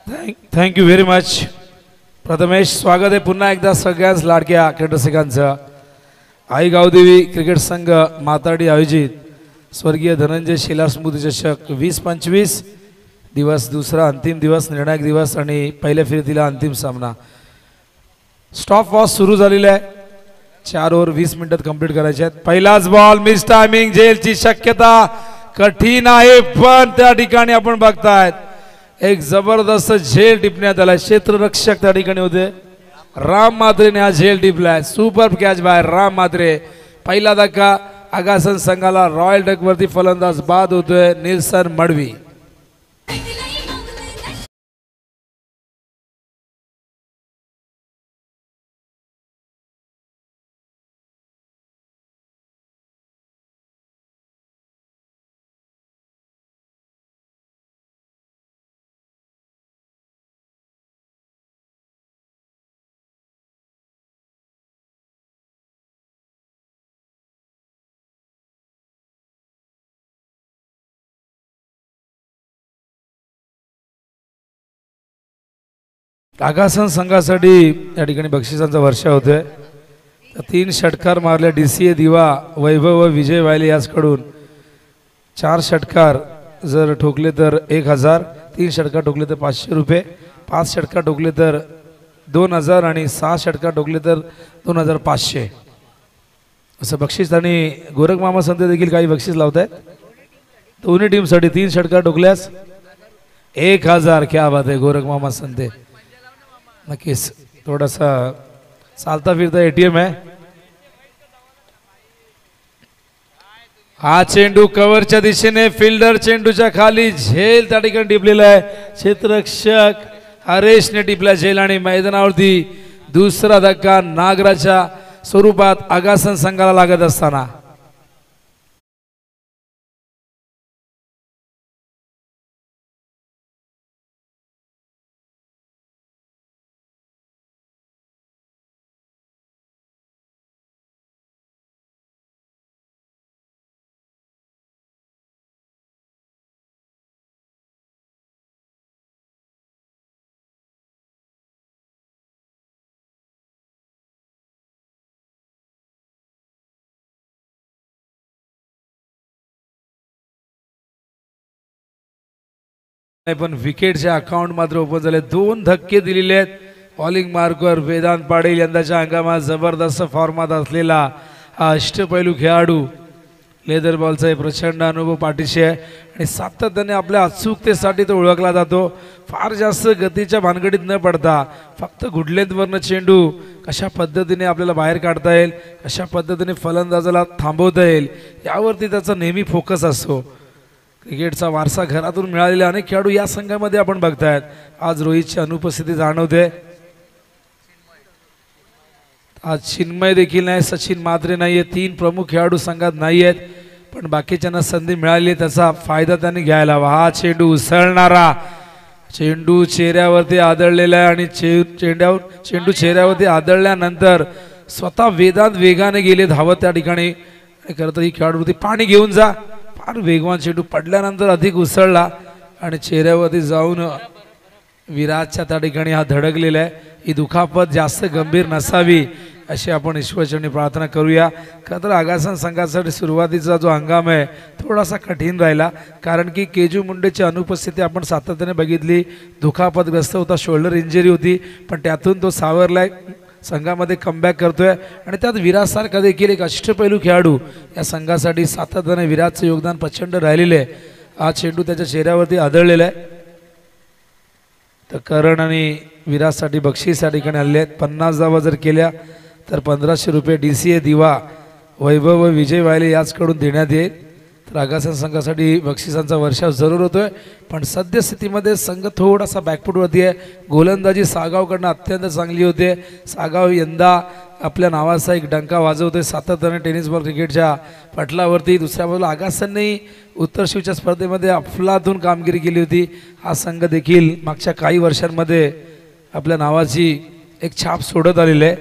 Thank you very much Prathamesh. स्वागत आहे पुन्हा एकदा सगळ्याच लाडक्या क्रीडरसिकांचं. आई गावदेवी क्रिकेट संघ माताडी आयोजित स्वर्गीय धनंजय शेलार स्मृती चषक 20-25 दिवस, दुसरा अंतिम दिवस, निर्णायक दिवस आणि पहिल्या फेरीतील अंतिम सामना. स्टॉप वॉच सुरू झालेला आहे. 4 ओव्हर 20 मिनिटात कंप्लीट करायचे आहेत. पहिलाच बॉल मिस टायमिंग, जेलची शक्यता कठीण आहे, पण त्या ठिकाणी आपण बघतायत एक जबरदस्त झेल टिपण्यात आला. क्षेत्ररक्षक त्या ठिकाणी होते. राम मात्रेने हा झेल टिपलाय. सुपर कॅच बाय राम मात्रे. पहिला धक्का आगासन संघाला. रॉयल डक वरती फलंदाज बाद होतोय निल्सन मडवी. आगासन संघासाठी या ठिकाणी बक्षिसांचा वर्षा होतोय. 3 षटकार मारले DCA दिवा, वैभव व विजय वायले याचकडून. 4 षटकार जर ठोकले तर 1000, 3 षटकार ठोकले तर 500 रुपये, 5 षटकार ठोकले तर 2000 आणि 6 षटकार ठोकले तर 2500 असं बक्षीस. आणि गोरख मामा संत देखील काही बक्षीस लावत आहेत दोन्ही टीमसाठी. 3 षटकार ठोकल्यास 1000. क्या बात आहे गोरख मामा संते. नक्कीच थोडासा चालता फिरता ATM आहे. हा चेंडू कव्हरच्या दिशेने, फिल्डर चेंडूच्या खाली, झेल त्या ठिकाणी टिपलेला आहे. क्षेत्ररक्षक हरेशने टिपला झेल आणि मैदानावरती दुसरा धक्का नागराच्या स्वरूपात आगासन संघाला लागत असताना पण विकेटच्या अकाउंट मात्र ओपन झाले. 2 धक्के दिलेले आहेत. बॉलिंग मार्कवर वेदांत पाटील यंदाच्या हंगामात जबरदस्त फॉर्मात असलेला हा अष्टपैलू खेळाडू. लेदर बॉलचा प्रचंड अनुभव पाठीशी आहे आणि सातत्याने आपल्या अचूकतेसाठी तो ओळखला जातो. फार जास्त गतीच्या भानगडीत न पडता फक्त गुडलेंथवरनं चेंडू कशा पद्धतीने आपल्याला बाहेर काढता येईल, कशा पद्धतीने फलंदाजाला थांबवता येईल यावरती त्याचा नेहमी फोकस असतो. क्रिकेटचा वारसा घरातून मिळालेले अनेक खेळाडू या संघामध्ये आपण बघतायत. आज रोहितची अनुपस्थिती जाणवते. आज चिन्मय देखील नाही, सचिन मात्रे नाहीये. 3 प्रमुख खेळाडू संघात नाही आहेत, पण बाकीच्यांना संधी मिळाली, त्याचा फायदा त्यांनी घ्यायला हवा. हा चेंडू उसळणारा, चेंडू चेहऱ्यावरती आदळलेला आहे आणि चेंडू चेहऱ्यावरती आदळल्यानंतर स्वतः वेदांत वेगाने गेले धावत त्या ठिकाणी. खरं तर ही खेळाडूवरती पाणी घेऊन जा. फार वेगवान चेंडू पडल्यानंतर अधिक उसळला आणि चेहऱ्यावरती जाऊन विराटच्या त्या ठिकाणी हा धडकलेला आहे. ही दुखापत जास्त गंभीर नसावी अशी आपण ईश्वरचरणी प्रार्थना करूया. खरं तर आगासन संघासाठी सुरुवातीचा जो हंगाम आहे थोडासा कठीण राहिला, कारण की केजू मुंडेची अनुपस्थिती आपण सातत्याने बघितली. दुखापतग्रस्त होता, शोल्डर इंजरी होती, पण त्यातून तो सावरलाय, संघामध्ये कमबॅक करतोय. आणि त्यात विराटसारखा देखील एक अष्टपैलू खेळाडू या संघासाठी सातत्याने विराटचं योगदान प्रचंड राहिलेलं आहे. हा चेंडू त्याच्या चेहऱ्यावरती आदळलेला आहे. तर करण आणि विराटसाठी बक्षीस या ठिकाणी आलेले आहेत. 50 धावा जर केल्या तर 1500 रुपये DCA दिवा, वैभव व विजय वायले याचकडून देण्यात येईल. तर आगासन संघासाठी बक्षिसांचा वर्षाव जरूर होतोय, पण सद्यस्थितीमध्ये संघ थोडासा बॅकफूटवरती आहे. गोलंदाजी सागावकडनं अत्यंत चांगली होते. सागाव यंदा आपल्या नावाचा एक डंका वाजवतोय सातत्याने टेनिस बॉल क्रिकेटच्या पटलावरती. दुसऱ्या बाजूला आगासनने उत्तर शिवच्या स्पर्धेमध्ये अफलातून कामगिरी केली होती. हा संघ देखील मागच्या काही वर्षांमध्ये आपल्या नावाची एक छाप सोडत आलेली आहे.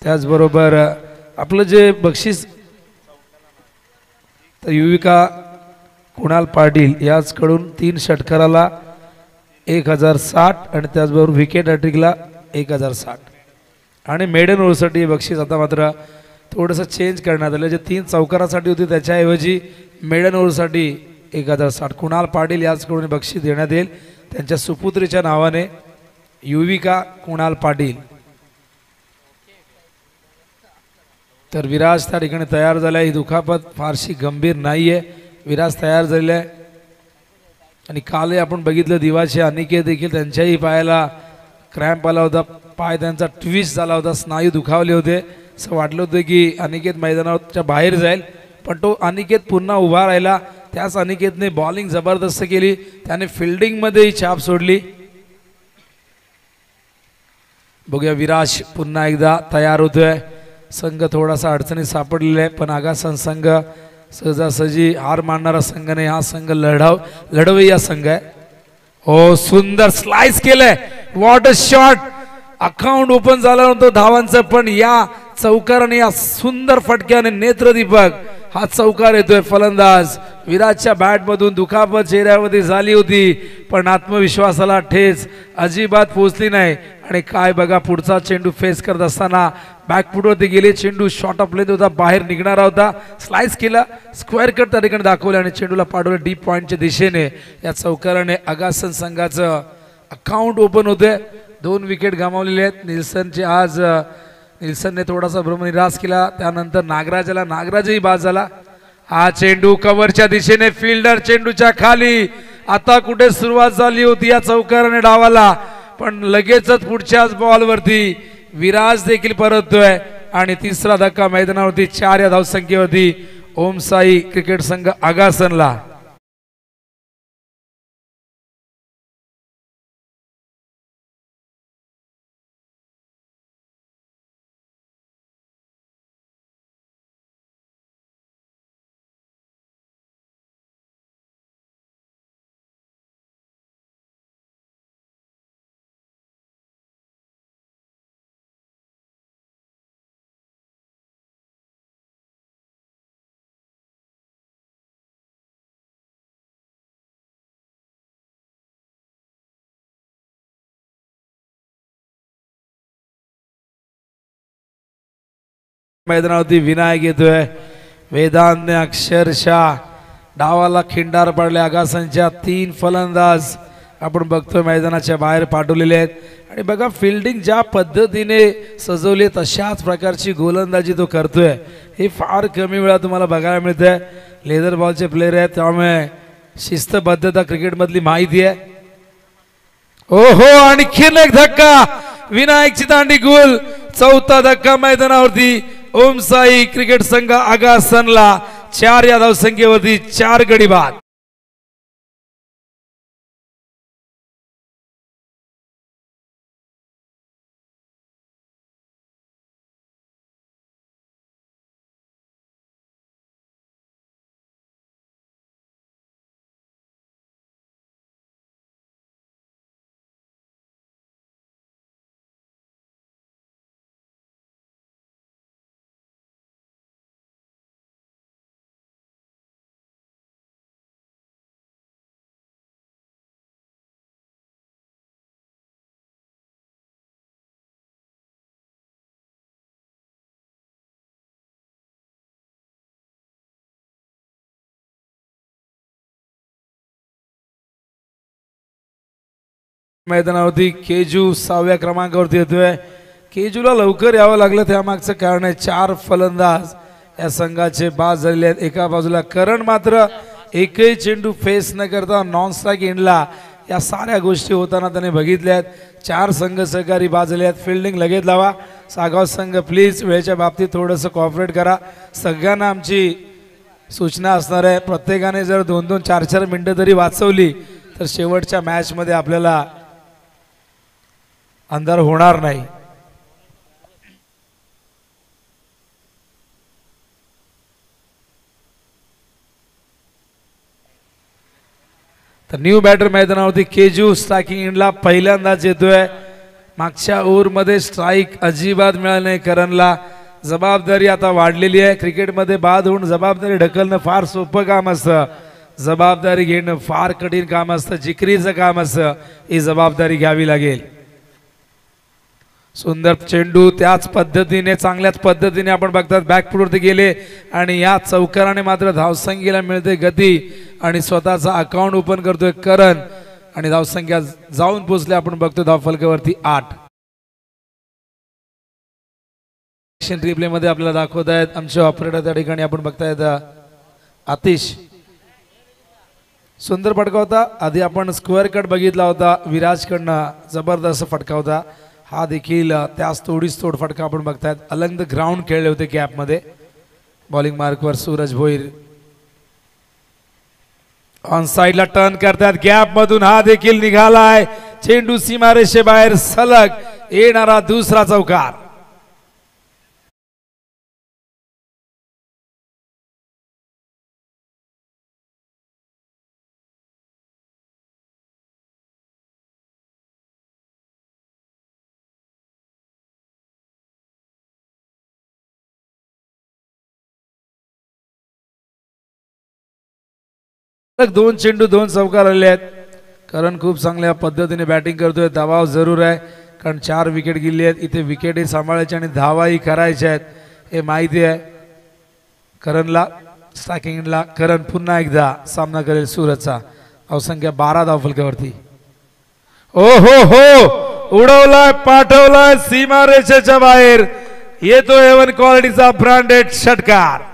त्याचबरोबर आपलं जे बक्षीस तर युविका कुणाल पाटील याचकडून 3 षटकाराला 1060 आणि त्याचबरोबर विकेट हॅट्रिकला 1060 आणि मेडन ओव्हरसाठी बक्षीस आता मात्र थोडंसं चेंज करण्यात आलं. जे 3 चौकारासाठी होती त्याच्याऐवजी मेडन ओव्हरसाठी 1060 कुणाल पाटील याचकडून बक्षीस देण्यात येईल त्यांच्या सुपुत्रीच्या नावाने युविका कुणाल पाटील. तर विराज त्या ठिकाणी तयार झाला. ही दुखापत फारशी गंभीर नाहीये. विराज तयार झालेला आहे आणि काल आपण बघितलं दिवाचे अनिकेत देखील त्यांच्याही पायाला क्रॅम्प आला होता. पाय त्यांचा ट्विस्ट झाला होता. स्नायू दुखावले होते. असं वाटलं होतं की अनिकेत मैदानाच्या बाहेर जाईल पण तो अनिकेत पुन्हा उभा राहिला. त्याच अनिकेतने बॉलिंग जबरदस्त केली. त्याने फिल्डिंगमध्ये ही छाप सोडली. बघूया विराज पुन्हा एकदा तयार होतोय. संघ थोडासा अडचणीत सापडलेला आहे पण आगासन संघ सहजासहजी हार मानणारा संघ नाही. हा संघ लढवई या संघ आहे. हो सुंदर स्लाइस केलंय. What a shot. Account open झालं नव्हतं धावांचं पण या चौकाराने या सुंदर फटक्याने नेत्रदीपक हा चौकार येतोय. फलंदाज विराजच्या बॅट मधून दुखापत चेहऱ्यावरती झाली होती पण आत्मविश्वासाला ठेच अजिबात पोहोचली नाही. आणि काय बघा पुढचा चेंडू फेस करत असताना बॅकफुटवरती गेले. चेंडू शॉर्ट ऑफ लेंथ होता बाहेर निघणारा होता. स्लाइस केला स्क्वेअर कट त्या ठिकाणी दाखवलं आणि चेंडूला पाडवलं डीप पॉइंटच्या दिशेने. या चौकाराने अगासन संघाचं अकाउंट ओपन होते. 2 विकेट गमावलेले आहेत. निल्सनने थोडासा भ्रमनिरास केला. त्यानंतर नागराजही बाद झाला. हा चेंडू कव्हरच्या दिशेने फिल्डर चेंडूच्या खाली. आता कुठे सुरुवात झाली होती या चौकाराने डावाला पण लगेचच पुढच्याच बॉलवरती विराज देखील परततोय आणि तिसरा धक्का मैदानावरती 4 या धावसंख्येवरती ओम साई क्रिकेट संघ आगासनला. मैदानावरती विनायक येतोय. वेदांतने अक्षरशः डावाला खिंडार पडले. आगासनच्या 3 फलंदाज आपण बघतोय मैदानाच्या बाहेर पाठवलेले आहेत आणि बघा फिल्डिंग ज्या पद्धतीने सजवली तशाच प्रकारची गोलंदाजी तो करतोय. हे फार कमी वेळा तुम्हाला बघायला मिळतंय. लेदर बॉलचे प्लेयर आहेत त्यामुळे शिस्तबद्धता क्रिकेटमधली माहिती आहे. ओहो आणखीन एक धक्का. विनायकची दांडी गुल. 4था धक्का मैदानावरती ओम साई क्रिकेट संघ आगासनला 4 या धावसंख्येवरती 4 गडी बाद. मैदानावरती केजू 6व्या क्रमांकावरती येतोय. केजूला लवकर यावं लागलं त्यामागचं कारण आहे 4 फलंदाज या संघाचे बाद झालेले आहेत. एका बाजूला करण मात्र एकही चेंडू फेस न करता नॉन स्ट्राईक एंडला या साऱ्या गोष्टी होताना त्याने बघितल्या आहेत. 4 संघ सहकारी बाद झाले आहेत. फिल्डिंग लगेच लावा. सागाव संघ प्लीज वेळेच्या बाबतीत थोडंसं कॉपरेट करा. सगळ्यांना आमची सूचना असणार आहे प्रत्येकाने जर 2-2 4-4 मिनिटं तरी वाचवली तर शेवटच्या मॅचमध्ये आपल्याला अंधार होणार नाही. तर न्यू बॅटर मैदानावरती केजू स्ट्रायकिंग एंडला पहिल्यांदाच येतोय. मागच्या ओव्हरमध्ये स्ट्राईक अजिबात मिळाली नाही करणला. जबाबदारी आता वाढलेली आहे. क्रिकेटमध्ये बाद होऊन जबाबदारी ढकलणं फार सोपं काम असतं. जबाबदारी घेणं फार कठीण काम असतं, जिकरीचं काम असतं, ही जबाबदारी घ्यावी लागेल. सुंदर चेंडू त्याच पद्धतीने चांगल्याच पद्धतीने आपण बघतात बॅकफुटवरती गेले आणि या चौकाराने मात्र धावसंख्येला मिळते गती आणि स्वतःचा अकाउंट ओपन करतोय करण आणि धावसंख्या जाऊन पोहोचले आपण बघतो धावफलकावरती 8. रिप्ले मध्ये आपल्याला दाखवत आहेत आमचे ऑपरेटर त्या ठिकाणी आपण बघतायत आतिश. सुंदर फटका होता. आधी आपण स्क्वेअर कट बघितला होता विराजकडनं, जबरदस्त फटका होता. हा देखील त्याच तोडीस तोड फटका आपण बघतायत. अलंग द ग्राउंड खेळले होते गॅप मध्ये. बॉलिंग मार्कवर सूरज भोईर ऑन साइडला टर्न करतात गॅप मधून. हा देखील निघालाय चेंडू सीमारेषे बाहेर सलग येणारा दुसरा चौकार. दोन चेंडू दोन चौकार आले आहेत. करण खूप चांगल्या पद्धतीने बॅटिंग करतोय. दबाव जरूर आहे कारण 4 विकेट गेली आहेत. इथे विकेटही सांभाळायची आणि धावाही करायच्या आहेत हे माहिती आहे करणला. स्ट्रायकिंगला करण पुन्हा एकदा सामना करेल सूरजचा. धावसंख्या 12 धावफलकावरती. ओ हो उडवलाय पाठवलाय सीमारेषेच्या बाहेर. येतो एवन क्वालिटीचा ब्रँडेड षटकार.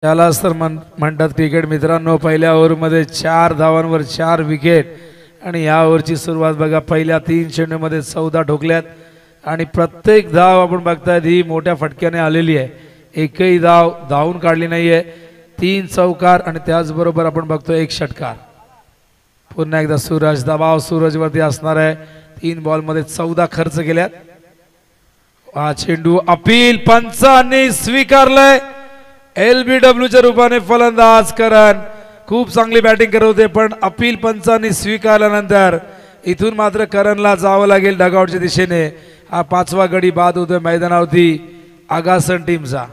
त्यालाच तर म्हणतात क्रिकेट मित्रांनो. पहिल्या ओव्हरमध्ये 4 धावांवर 4 विकेट आणि या ओव्हरची सुरुवात बघा. पहिल्या 3 चेंडूमध्ये 14 ठोकल्यात आणि प्रत्येक धाव आपण बघतायत ही मोठ्या फटक्याने आलेली आहे. एकही धाव धावून काढली नाहीये. 3 चौकार आणि त्याचबरोबर आपण बघतो 1 षटकार. पुन्हा एकदा सूरज. दबाव सूरजवरती असणार आहे. 3 बॉलमध्ये 14 खर्च केल्यात. हा चेंडू अपील पंचांनी स्वीकारलंय. LBWच्या रूपाने फलंदाज करण खूप चांगली बॅटिंग करत होते पण अपील पंचांनी स्वीकारल्यानंतर इथून मात्र करणला जावं लागेल डगआउटच्या दिशेने. हा 5वा गडी बाद होतोय मैदानावरती आगासन टीमचा.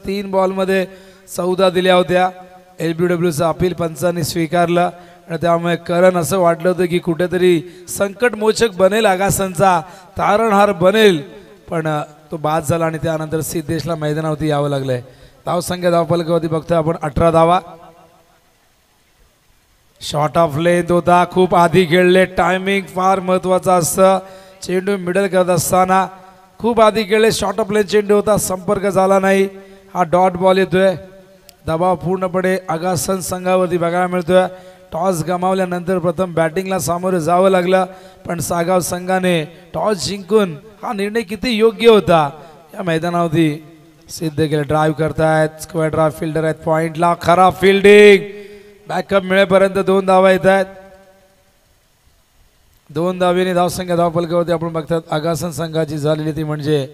तीन बॉलमध्ये 14 दिल्या होत्या. LBWचं अपील पंचांनी स्वीकारलं आणि त्यामुळे करण असं वाटलं होतं की कुठेतरी संकटमोचक बनेल, आगासनचा तारणहार बनेल, पण तो बाद झाला आणि त्यानंतर सिद्धेशला मैदानावरती यावं लागलंय. धावसंख्या धावफलकावरती बघतोय आपण 18 धावा. शॉर्ट ऑफ लेंथ होता, खूप आधी खेळले. टायमिंग फार महत्वाचं असतं. चेंडू मिडल करत असताना खूप आधी खेळले. शॉर्ट ऑफ लेंथ चेंडू होता, संपर्क झाला नाही. हा डॉट बॉल येतोय. दबाव पूर्णपणे आगासन संघावरती बघायला मिळतोय. टॉस गमावल्यानंतर प्रथम बॅटिंगला सामोरं जावं लागलं, पण सागाव संघाने टॉस जिंकून हा निर्णय किती योग्य होता या मैदानावरती सिद्ध केलं. ड्राईव्ह करतायत, स्क्वेअर ड्राईव्ह फिल्डर आहेत पॉइंटला. खराब फिल्डिंग. बॅकअप मिळेपर्यंत 2 धावा येत आहेत. 2 धावेने धावसंख्या धावफलकावरती आपण बघतात आगासन संघाची झालेली ती म्हणजे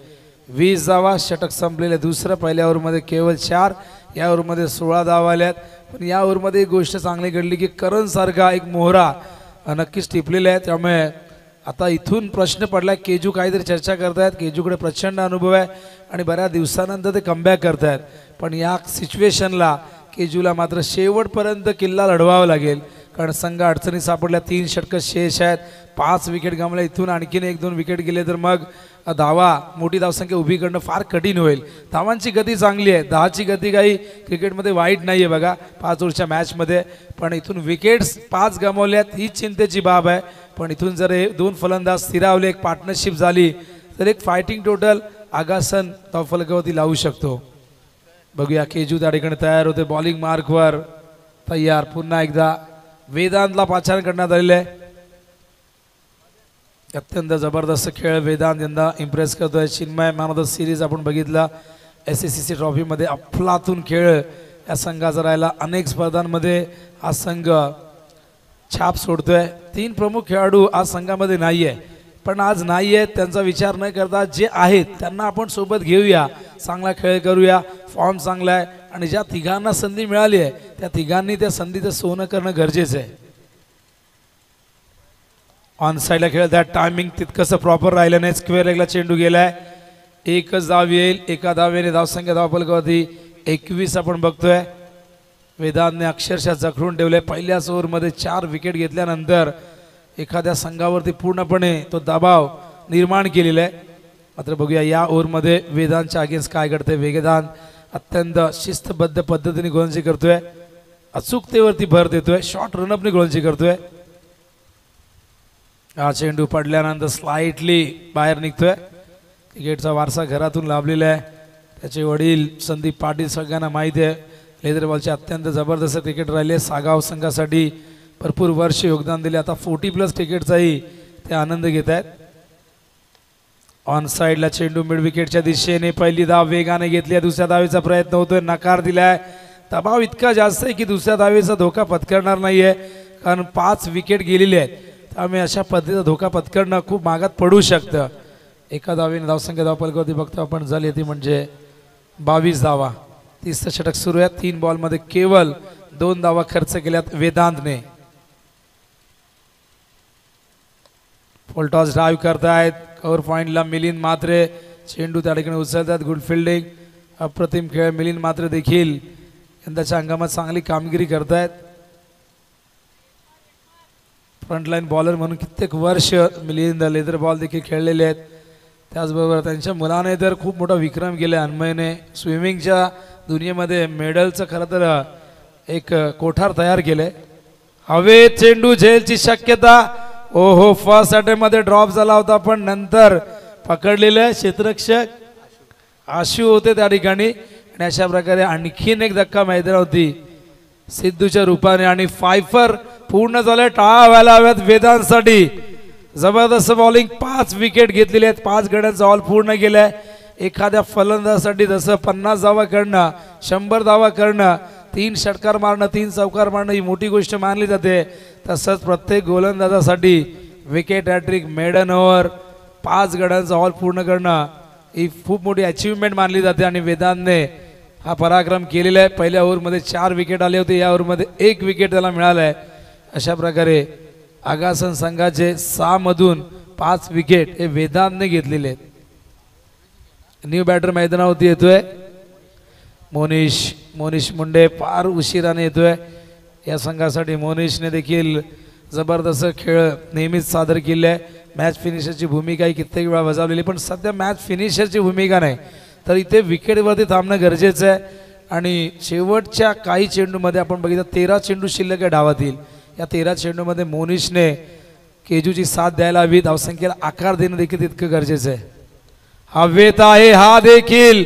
20 धावा. षटक संपलेले दुसरं. पहिल्या ओव्हरमध्ये केवळ 4, या ओव्हरमध्ये 16 धावा आल्यात. पण या ओव्हरमध्ये एक गोष्ट चांगली घडली की करण सारखा एक मोहरा नक्कीच टिपलेला आहे. त्यामुळे आता इथून प्रश्न पडलाय, केजू काहीतरी चर्चा करतायत. केजूकडे प्रचंड अनुभव आहे आणि बऱ्याच दिवसानंतर ते कमबॅक करतायत, पण या सिच्युएशनला केजूला मात्र शेवटपर्यंत किल्ला लढवावा लागेल, कारण संघ अडचणी सापडल्या. 3 षटकं शेष आहेत, 5 विकेट गमावल्या. इथून आणखीन 1-2 विकेट गेले तर मग धावा मोठी धावसंख्या उभी करणं फार कठीण होईल. धावांची गती चांगली आहे, 10ची गती काही क्रिकेटमध्ये वाईट नाही आहे बघा 5 ओव्हरच्या मॅचमध्ये. पण इथून विकेट्स 5 गमावल्यात ही चिंतेची बाब आहे. पण इथून जर हे 2 फलंदाज स्थिरावले, एक पार्टनरशिप झाली तर एक फायटिंग टोटल आगासन धावफलकावरती लावू शकतो. बघूया केजू त्या ठिकाणी तयार होते, बॉलिंग मार्कवर तयार. पुन्हा एकदा वेदांतला पाचारण करण्यात आलेलं आहे. अत्यंत जबरदस्त खेळ वेदांत यंदा इम्प्रेस करतोय. Chinmay man of the series आपण बघितला SSCC ट्रॉफीमध्ये, अफलातून खेळ या संघाचा राहिला. अनेक स्पर्धांमध्ये हा संघ छाप सोडतोय. 3 प्रमुख खेळाडू आज संघामध्ये नाही आहे, पण आज नाही आहेत त्यांचा विचार न करता जे आहेत त्यांना आपण सोबत घेऊया, चांगला खेळ करूया. फॉर्म चांगला आहे आणि ज्या तिघांना संधी मिळाली आहे त्या तिघांनी त्या संधीचं सोनं करणं गरजेचं आहे. ऑन साईडला खेळ, त्या टायमिंग तितकंसं प्रॉपर राहिलं नाही. स्क्वेअर लेगला चेंडू गेलाय, 1च धाव येईल. एका धावेने धावसंख्या धावफलकावरती 21 आपण बघतोय. वेदांतने अक्षरशः जखडून ठेवले. पहिल्याच ओव्हरमध्ये 4 विकेट घेतल्यानंतर एखाद्या संघावरती पूर्णपणे तो दबाव निर्माण केलेला आहे. मात्र बघूया या ओव्हरमध्ये वेदांतच्या अगेन्स्ट काय घडते. वेदांत अत्यंत शिस्तबद्ध पद्धतीने गोलंदाजी करतोय, अचूकतेवरती भर देतोय, शॉर्ट रनअपने गोलंदाजी करतोय. हा चेंडू पडल्यानंतर स्लाइटली बाहेर निघतोय. क्रिकेटचा वारसा घरातून लाभलेला आहे. त्याचे वडील संदीप पाटील सगळ्यांना माहिती आहे. लेदर बॉलचे अत्यंत जबरदस्त क्रिकेट राहिले. सागाव संघासाठी भरपूर वर्ष योगदान दिले. आता 40+ क्रिकेटचाही ते आनंद घेत आहेत. ऑन साईडला चेंडू मिड विकेटच्या दिशेने, पहिली धाव वेगाने घेतली. दुसऱ्या धावेचा प्रयत्न होतोय, नकार दिलाय. दबाव इतका जास्त आहे की दुसऱ्या धावेचा धोका पत्करणार नाहीये, कारण 5 विकेट गेलेले आहेत. त्यामुळे अशा पद्धतीचा धोका पत्करणं खूप मागात पडू शकतं. एका धावेने धावसंख्या धावफलकावरती बघतो आपण झाली ती म्हणजे 22 धावा. 30 षटक सुरू आहे. 3 बॉलमध्ये केवळ 2 धावा खर्च केल्यात वेदांतने. फुलटॉस ड्राईव्ह करतायत. कव्हर पॉइंटला मिलिंद म्हात्रे, चेंडू त्या ठिकाणी उचलतात. गुड फिल्डिंग, अप्रतिम खेळ. मिलिंद म्हात्रे देखील यंदाच्या हंगामात चांगली कामगिरी करतायत. फ्रंटलाईन बॉलर म्हणून कित्येक वर्ष मिलिंद लेदर बॉल देखील खेळलेले आहेत. त्याचबरोबर त्यांच्या मुलाने तर खूप मोठा विक्रम केला. अन्मयने स्विमिंगच्या दुनियेमध्ये मेडलचं खरं तर एक कोठार तयार केलंय. हवेत चेंडू झेलची शक्यता. ओहो, फर्स्ट अटेम्प्ट मध्ये ड्रॉप झाला होता, पण नंतर पकडलेलं क्षेत्ररक्षक आशू होते त्या ठिकाणी. आणि अशा प्रकारे आणखीन एक धक्का मैदानावरती सिद्धूच्या रूपाने. आणि फायफर पूर्ण झाले. टाळा व्हायला हव्यात वेदांतसाठी. जबरदस्त बॉलिंग, 5 विकेट घेतलेले आहेत. 5 गड्यांचा ऑल पूर्ण केलाय. एखाद्या फलंदाजासाठी जसं 50 धावा करणं, 100 धावा करणं, 3 षटकार मारणं, 3 चौकार मारणं ही मोठी गोष्ट मानली जाते, तसंच प्रत्येक गोलंदाजासाठी विकेट हॅट्रिक, मेडन ओव्हर, 5 गड्यांचा ऑल पूर्ण करणं ही खूप मोठी अचीवमेंट मानली जाते. आणि वेदांतने हा पराक्रम केलेला आहे. पहिल्या ओव्हरमध्ये 4 विकेट आले होते, या ओव्हरमध्ये 1 विकेट त्याला मिळालं आहे. अशा प्रकारे आगासन संघाचे 6 मधून 5 विकेट हे वेदांतने घेतलेले आहेत. न्यू बॅटर मैदानावरती येतोय मोनिश मुंडे. फार उशिराने येतोय या संघासाठी. मोनिशने देखील जबरदस्त खेळ नेहमीच सादर केले आहे. मॅच फिनिशरची भूमिका कित्येक वेळा बजावलेली, पण सध्या मॅच फिनिशरची भूमिका नाही, तर इथे विकेटवरती थांबणं गरजेचं आहे. आणि शेवटच्या काही चेंडूमध्ये आपण बघितलं 13 चेंडू शिल्लक आहे डावातील. या 13 चेंडूमध्ये मोनिशने केजूची साथ द्यायला हवी. धावसंख्येला आकार देणं देखील तितकं गरजेचं आहे. हवेत आहे हा देखील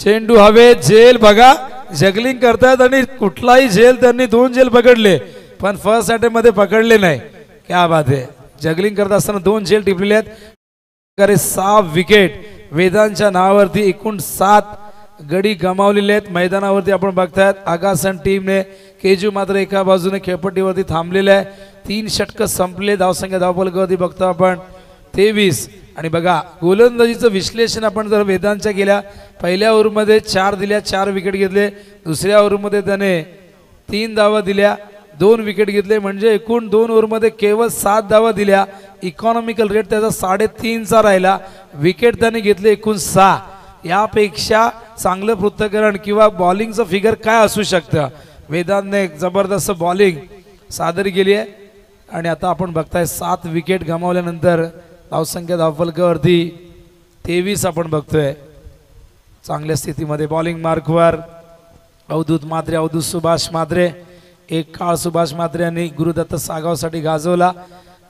चेंडू, हवेत. झेल बघा, जगलिंग करतायत आणि कुठलाही झेल त्यांनी 2 झेल पकडले, पण फर्स्ट अटेम्प्ट मध्ये पकडले नाही. क्या बात आहे. जगलिंग करत असताना 2 झेल टिपलेले आहेत. 6 विकेट वेदांतच्या नावावरती. एकूण 7 गडी गमावलेले आहेत मैदानावरती आपण बघतायत. आगासन टीमने. केजू मात्र एका बाजूने खेळपट्टीवरती थांबलेले आहे. 3 षटक संपले. धावसंख्या धावफलकावरती बघतो आपण 23. आणि बघा गोलंदाजीचं विश्लेषण आपण जर वेदांतच्या केल्या, पहिल्या ओव्हरमध्ये 4 दिल्या, 4 विकेट घेतले. दुसऱ्या ओव्हरमध्ये त्याने 3 धावा दिल्या, 2 विकेट घेतले, म्हणजे एकूण 2 ओव्हरमध्ये केवळ 7 धावा दिल्या. इकॉनॉमिकल रेट त्याचा 3.5चा राहिला. विकेट त्याने घेतले एकूण 6. यापेक्षा चांगलं पृथक्करण किंवा बॉलिंगचं फिगर काय असू शकतं. वेदांतने जबरदस्त बॉलिंग सादर केली आहे आणि आता आपण बघताय 7 विकेट गमावल्यानंतर धावसंख्या धावफलकावरती 23 आपण बघतोय. चांगल्या स्थितीमध्ये बॉलिंग मार्कवर अवधूत म्हात्रे, अवधूत सुभाष म्हात्रे. एक काळ सुभाष म्हात्रे यांनी गुरुदत्त सागावसाठी गाजवला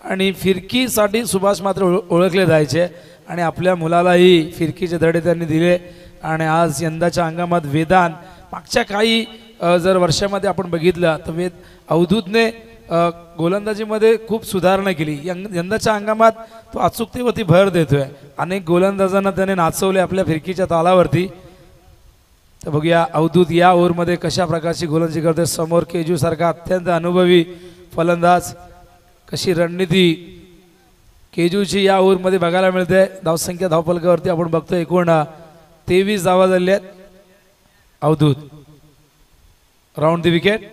आणि फिरकीसाठी सुभाष म्हात्रे ओळखले जायचे आणि आपल्या मुलालाही फिरकीचे धडे त्यांनी दिले. आणि आज यंदाच्या हंगामात वेदांत मागच्या काही जर वर्षामध्ये आपण बघितलं तर अवधूतने गोलंदाजीमध्ये खूप सुधारणा केली. यंदाच्या हंगामात तो अचूकतेवरती भर देतोय. अनेक गोलंदाजांना त्याने नाचवले आपल्या फिरकीच्या तालावरती. तर बघूया अवधूत या ओव्हरमध्ये कशा प्रकारची गोलंदाजी करतोय. समोर केजू सारखा अत्यंत अनुभवी फलंदाज. कशी रणनीती केजूची या ओव्हरमध्ये बघायला मिळते. धावसंख्या धावफलकावरती आपण बघतोय एकूण 23 धावा झाल्या आहेत. Avdhoot round the wicket.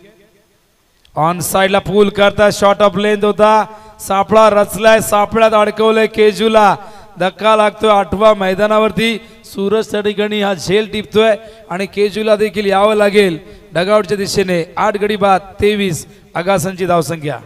On साइडला पूल करता शॉट ऑफ लेंथ होता. सापळा रचलाय, सापळ्यात अडकवलंय केजूला. धक्का लागतोय 8व्या मैदानावरती. सूरज त्या ठिकाणी हा झेल टिपतोय आणि केजूला देखील यावं लागेल डगआउटच्या दिशेने. 8 गडी बाद 23 आगासांची धावसंख्या.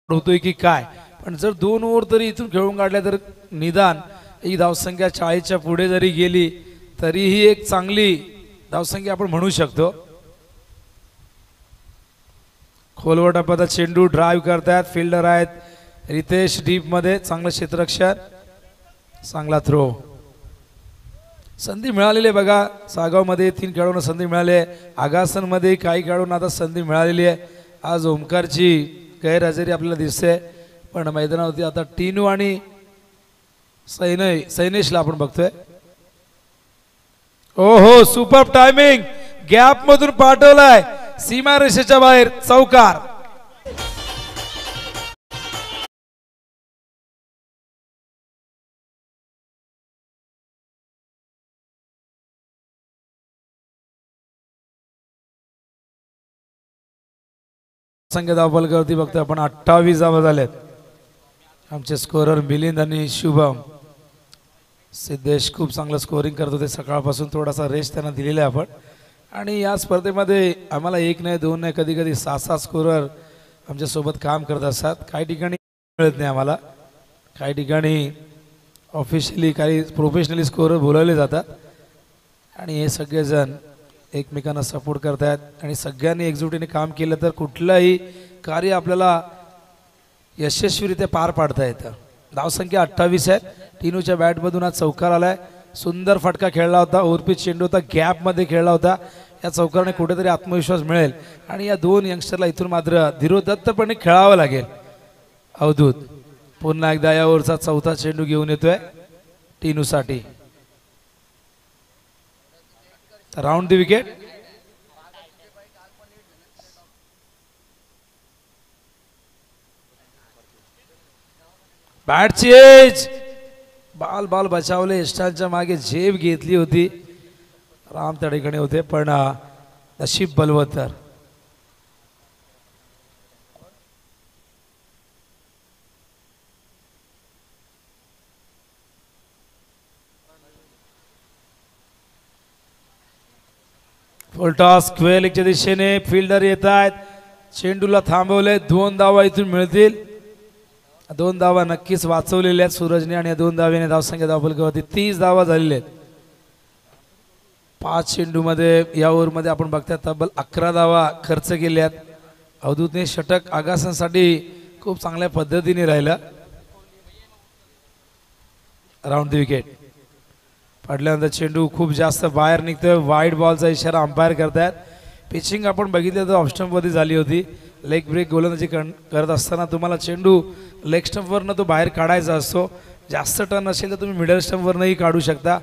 होतोय की काय, पण जर 2 ओव्हर तरी इथून खेळून काढल्या तर निदान ही धावसंख्या 40च्या पुढे जरी गेली तरीही एक चांगली धावसंख्या आपण म्हणू शकतो. खोलवटा पदा चेंडू ड्राईव्ह करतात. फिल्डर आहेत रितेश डीप मध्ये. चांगलं क्षेत्ररक्षण, चांगला थ्रो. संधी मिळालेली आहे बघा. सागावमध्ये 3 खेळाडूंना संधी मिळाली आहे. आगासनमध्ये काही खेळाडूंना आता संधी मिळालेली आहे. आज ओमकारची गैरहजेरी आपल्याला दिसते पण मैदानावरती आता टीनू आणि सैनेशला आपण बघतोय. ओहो, सुपर टायमिंग. गॅप मधून पाठवलाय सीमारेषेच्या बाहेर. चौकार. संख्या धावफलकावरती बघतोय आपण 28 धावा झाल्यात. आमचे स्कोरर मिलिंद आणि शुभम. सिद्धेश खूप चांगलं स्कोरिंग करत होते सकाळपासून. थोडासा रेस्ट त्यांना दिलेला आहे आपण. आणि या स्पर्धेमध्ये आम्हाला 1 नाही 2 नाही कधी कधी 6-6 स्कोरर आमच्यासोबत काम करत असतात. काही ठिकाणी मिळत नाही आम्हाला. काही ठिकाणी ऑफिशियली काही प्रोफेशनली स्कोरर बोलावले जातात आणि हे सगळेजण एकमेकांना सपोर्ट करतायत आणि सगळ्यांनी एकजुटीने काम केलं तर कुठलंही कार्य आपल्याला यशस्वीरित्या पार पाडता येतं. धावसंख्या 28 आहे. टीनूच्या बॅटमधून आज चौकार आलाय. सुंदर फटका खेळला होता. ओव्हरपिच चेंडू होता. गॅपमध्ये खेळला होता. या चौकाराने कुठेतरी आत्मविश्वास मिळेल आणि या 2 यंगस्टरला इथून मात्र धीरोदत्तपणे खेळावं लागेल. अवधूत पुन्हा एकदा या ओव्हरचा 4था चेंडू घेऊन येतोय टीनूसाठी. Round the wicket. बॅटची एज. बाल बचावले. इष्टांच्या मागे झेप घेतली होती. राम त्या ठिकाणी होते पण नशीब बलवत्तर. फुलटॉस स्क्वेअर लेगच्या दिशेने फिल्डर येत आहेत. चेंडूला थांबवले. 2 धावा इथून मिळतील. 2 धावा नक्कीच वाचवलेल्या आहेत सूरजने आणि या 2 धावेने धावसंख्या धावफलकावरती 30 धावा झालेल्या आहेत. 5 चेंडूमध्ये या ओव्हरमध्ये आपण बघताय तब्बल 11 धावा खर्च केल्यात. अवधूतने षटक आगासांसाठी खूप चांगल्या पद्धतीने राहिला. Round the wicket. पडल्यानंतर चेंडू खूप जास्त बाहेर निघतोय. वाईड बॉलचा इशारा अंपायर करतायत. पिचिंग आपण बघितलं तर ऑफ स्टंपमध्ये झाली होती. लेग ब्रेक गोलंदाजी करत असताना तुम्हाला चेंडू लेग स्टंपवरनं तो बाहेर काढायचा असतो जास्त टर्न असेल तर तुम्ही मिडल स्टंपवरनंही काढू शकता,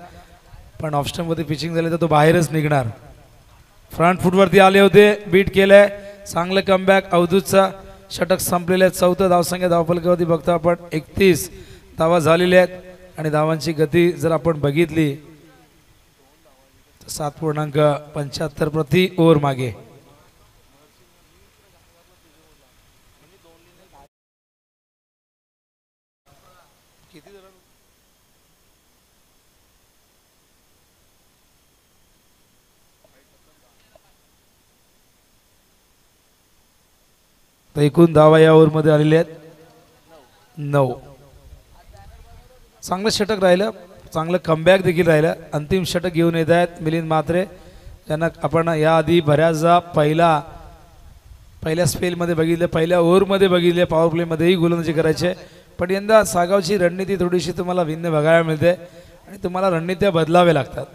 पण ऑफ स्टंपवरती पिचिंग झाले तर तो बाहेरच निघणार. फ्रंट फुटवरती आले होते, बीट केलंय, चांगलं कमबॅक. अवधूतचा षटक संपलेले आहेत. 4थं धावसंख्या धावफलकावरती बघतो आपण 31 धावा झालेल्या आहेत आणि धावांची गती जर आपण बघितली तर 7.75 प्रति ओव्हर मागे. तर एकूण धावा या ओव्हरमध्ये आलेल्या आहेत 9. चांगलं षटक राहिलं, चांगलं कमबॅक देखील राहिलं. अंतिम षटक घेऊन येत आहेत मिलिंद म्हात्रे, त्यांना आपण याआधी बऱ्याचदा पहिल्या स्पेलमध्ये बघितलं, पहिल्या ओव्हरमध्ये बघितले, पॉवर प्लेमध्येही गोलंदाजी करायचे. पण यंदा सागावची रणनीती थोडीशी तुम्हाला भिन्न बघायला मिळते आणि तुम्हाला रणनीत्या बदलाव्या लागतात.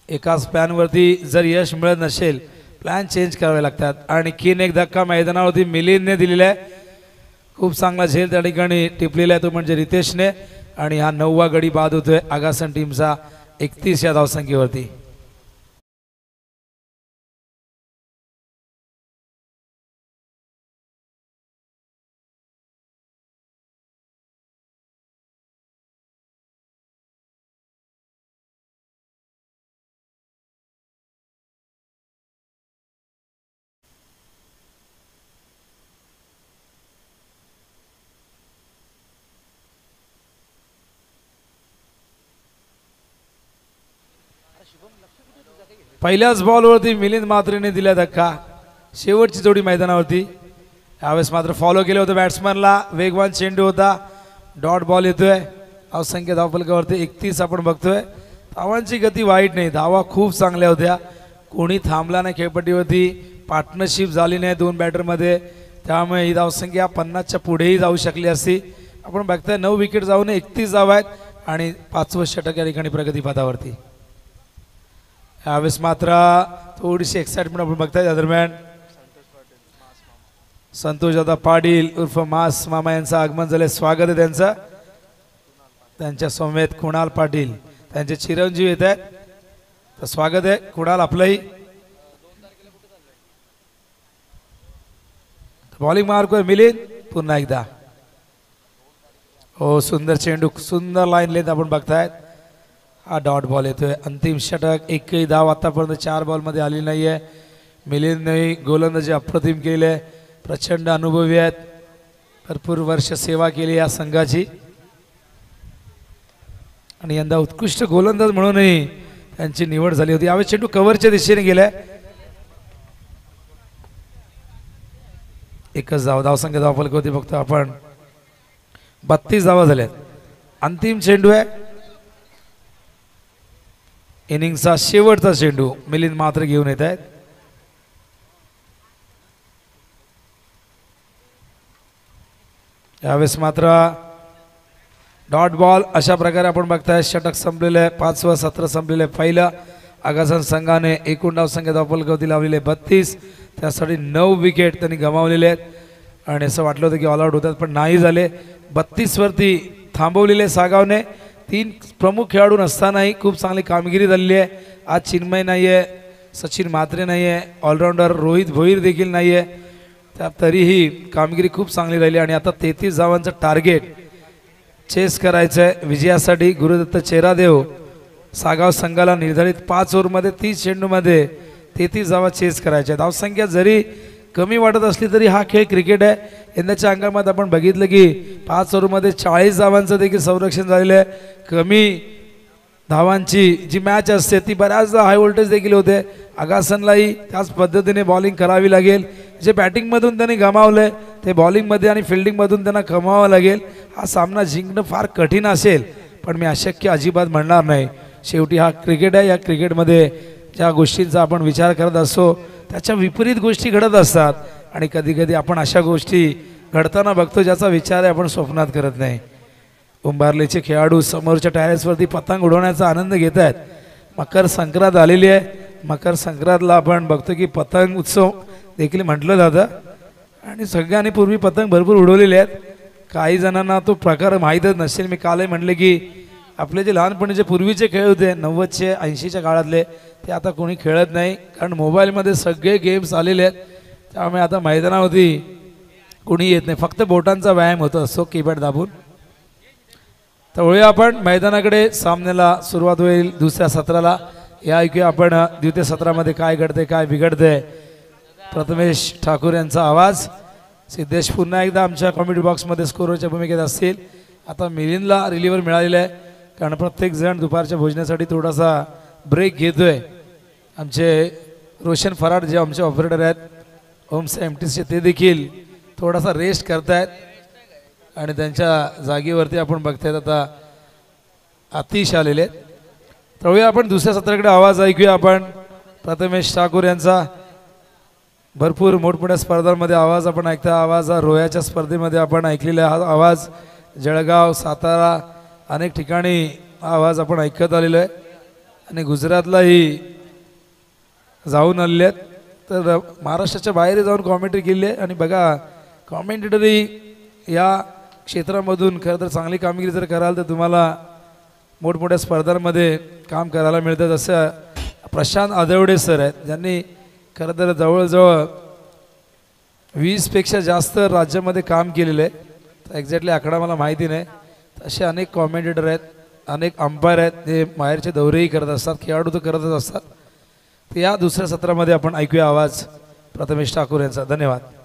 एकाच प्लॅनवरती जर यश मिळत नसेल, प्लॅन चेंज करावे लागतात. आणि कीन एक धक्का मैदानावरती मिलिंदने दिलेला आहे. खूप चांगला झेल त्या ठिकाणी टिपलेला आहे तो म्हणजे रितेशने. आणि हा 9वा गडी बाद होतोय आगासन टीमचा 31 या धावसंख्येवरती. पहिल्याच बॉलवरती मिलिंद म्हात्रेने दिला धक्का. शेवटची जोडी मैदानावरती. यावेळेस मात्र फॉलो केलं होतं बॅट्समॅनला. वेगवान चेंडू होता, डॉट बॉल येतोय. धावसंख्या धावफलकावरती 31 आपण बघतोय. धावांची गती वाईट नाही, धावा खूप चांगल्या होत्या. कोणी थांबला नाही खेळपट्टीवरती, पार्टनरशिप झाली नाही दोन बॅटरमध्ये, त्यामुळे ही धावसंख्या 50च्या पुढेही जाऊ शकली असती. आपण बघताय 9 विकेट जाऊन 31 धावा आहेत आणि 5वं षटक या ठिकाणी प्रगतीपथावरती. यावेळेस मात्र थोडीशी एक्साइटमेंट आपण बघताय. त्या दरम्यान संतोष दादा पाटील उर्फ मास मामा यांचं आगमन झाले. स्वागत आहे त्यांचं. त्यांच्या समेत कुणाल पाटील त्यांचे चिरंजीव येत आहेत, तर स्वागत आहे कुणाल आपलंही. बॉलिंग मार्क मिलिंद पुन्हा एकदा. हो, सुंदर चेंडू, सुंदर लाईन लेंथ आपण बघतायत. हा डॉट बॉल येतोय. अंतिम षटक. एकही धाव आतापर्यंत 4 बॉलमध्ये आली नाही आहे. मिलिंदने गोलंदाजी अप्रतिम केली आहे. प्रचंड अनुभवी आहेत, भरपूर वर्ष सेवा केली या संघाची आणि यंदा उत्कृष्ट गोलंदाज म्हणूनही त्यांची निवड झाली होती. यावेळी चेंडू कव्हरच्या दिशेने गेलाय. एकच धावसंख्या धावफलकावरती बघतो आपण 32 धावा झाल्यात. अंतिम चेंडू आहे. इनिंगचा शेवटचा चेंडू मिलिंद म्हात्रे घेऊन येत आहेत. यावेळेस मात्र डॉट बॉल अशा प्रकारे आपण बघताय. षटक संपलेलं आहे. 5वं सत्र संपलेलं आहे. पहिलं आगासन संघाने एकूण धावसंख्या धावफलकावरती लावलेले 32, त्यासाठी 9 विकेट त्यांनी गमावलेले आहेत आणि असं वाटलं होतं की ऑल आउट होतात पण नाही झाले. 32 वरती थांबवलेले सागावने. 3 प्रमुख खेळाडू नसतानाही खूप चांगली कामगिरी झालेली आहे. आज चिन्मय नाही आहे, सचिन म्हात्रे नाही आहे, ऑलराऊंडर रोहित भोईर देखील नाही आहे, त्या तरीही कामगिरी खूप चांगली राहिली आणि आता 33 धावांचं टार्गेट चेस करायचं आहे विजयासाठी. गुरुदत्त चेरादेव सागाव संघाला निर्धारित 5 ओव्हरमध्ये 30 चेंडूमध्ये 33 धावा चेस करायच्या. धावसंख्या जरी कमी वाटत असली तरी हा खेळ क्रिकेट आहे. यंदाच्या अंकामध्ये आपण बघितलं की 5 ओव्हरमध्ये 40 धावांचं देखील संरक्षण झालेलं आहे. कमी धावांची जी मॅच असते ती बऱ्याचदा हाय व्होल्टेज देखील होते. आगासनलाही त्याच पद्धतीने बॉलिंग करावी लागेल. जे बॅटिंगमधून त्यांनी गमावलं ते बॉलिंगमध्ये आणि फिल्डिंगमधून त्यांना कमावावं लागेल. हा सामना जिंकणं फार कठीण असेल पण मी अशक्य अजिबात म्हणणार नाही. शेवटी हा क्रिकेट आहे. या क्रिकेटमध्ये ज्या गोष्टींचा आपण विचार करत असतो त्याच्या विपरीत गोष्टी घडत असतात आणि कधी कधी आपण अशा गोष्टी घडताना बघतो ज्याचा विचार आहे आपण स्वप्नात करत नाही. उंबारलेचे खेळाडू समोरच्या टॅरेसवरती पतंग उडवण्याचा आनंद घेत आहेत. मकर संक्रांत आलेली आहे. मकर संक्रांतला आपण बघतो की पतंग उत्सव देखील म्हटलं जातं आणि सगळ्यांनी पूर्वी पतंग भरपूर उडवलेले आहेत. काही जणांना तो प्रकार माहीतच नसेल. मी कालही म्हणले की आपले जे लहानपणीचे पूर्वीचे खेळ होते 90चे 80च्या काळातले ते आता कोणी खेळत नाही, कारण मोबाईलमध्ये सगळे गेम्स आलेले आहेत. त्यामुळे आता मैदानावरती कोणी येत नाही, फक्त बोटांचा व्यायाम होतो असतो कीपॅड दाबून. तर वळूया आपण मैदानाकडे. सामन्याला सुरुवात होईल दुसऱ्या सत्राला. या ऐकूया आपण द्वितीय सत्रामध्ये काय घडते काय बिघडते. प्रथमेश ठाकूर यांचा आवाज. सिद्धेश पुन्हा एकदा आमच्या कॉमेडी बॉक्समध्ये स्कोरच्या भूमिकेत असतील. आता मिलिंदला रिलीवर मिळालेला आहे, कारण प्रत्येक जण दुपारच्या भोजनासाठी थोडासा ब्रेक घेतोय. आमचे रोशन फराड जे आमचे ऑपरेटर आहेत ओम्स एमटीसीचे ते देखील थोडासा रेस्ट करतायत. आणि त्यांच्या जागेवरती आपण बघतायत आता आतिश आलेले आहेत. तळूया आपण दुसऱ्या सत्राकडे. आवाज ऐकूया आपण प्रथमेश ठाकूर यांचा. भरपूर मोठमोठ्या स्पर्धांमध्ये आवाज आपण ऐकता. आवाज हा रोह्याच्या स्पर्धेमध्ये आपण ऐकलेला हा आवाज. जळगाव, सातारा अनेक ठिकाणी आवाज आपण ऐकत आलेलो आहे आणि गुजरातलाही जाऊन आलेले आहेत. तर महाराष्ट्राच्या बाहेर जाऊन कॉमेंट्री केली आहे. आणि बघा कॉमेंटेटरी या क्षेत्रामधून खरं तर चांगली कामगिरी जर कराल तर तुम्हाला मोठमोठ्या स्पर्धांमध्ये काम करायला मिळतं. जसं प्रशांत आदवडे सर आहेत, ज्यांनी खरं तर जवळजवळ 20पेक्षा जास्त राज्यामध्ये काम केलेलं आहे. तर एक्झॅक्टली आकडा मला माहिती नाही. असे अनेक कॉमेंटेटर आहेत, अनेक अंपायर आहेत, ते बाहेरचे दौरेही करत असतात, खेळाडू तर करतच असतात. तर या दुसऱ्या सत्रामध्ये आपण ऐकूया आवाज प्रथमेश ठाकूर यांचा. धन्यवाद.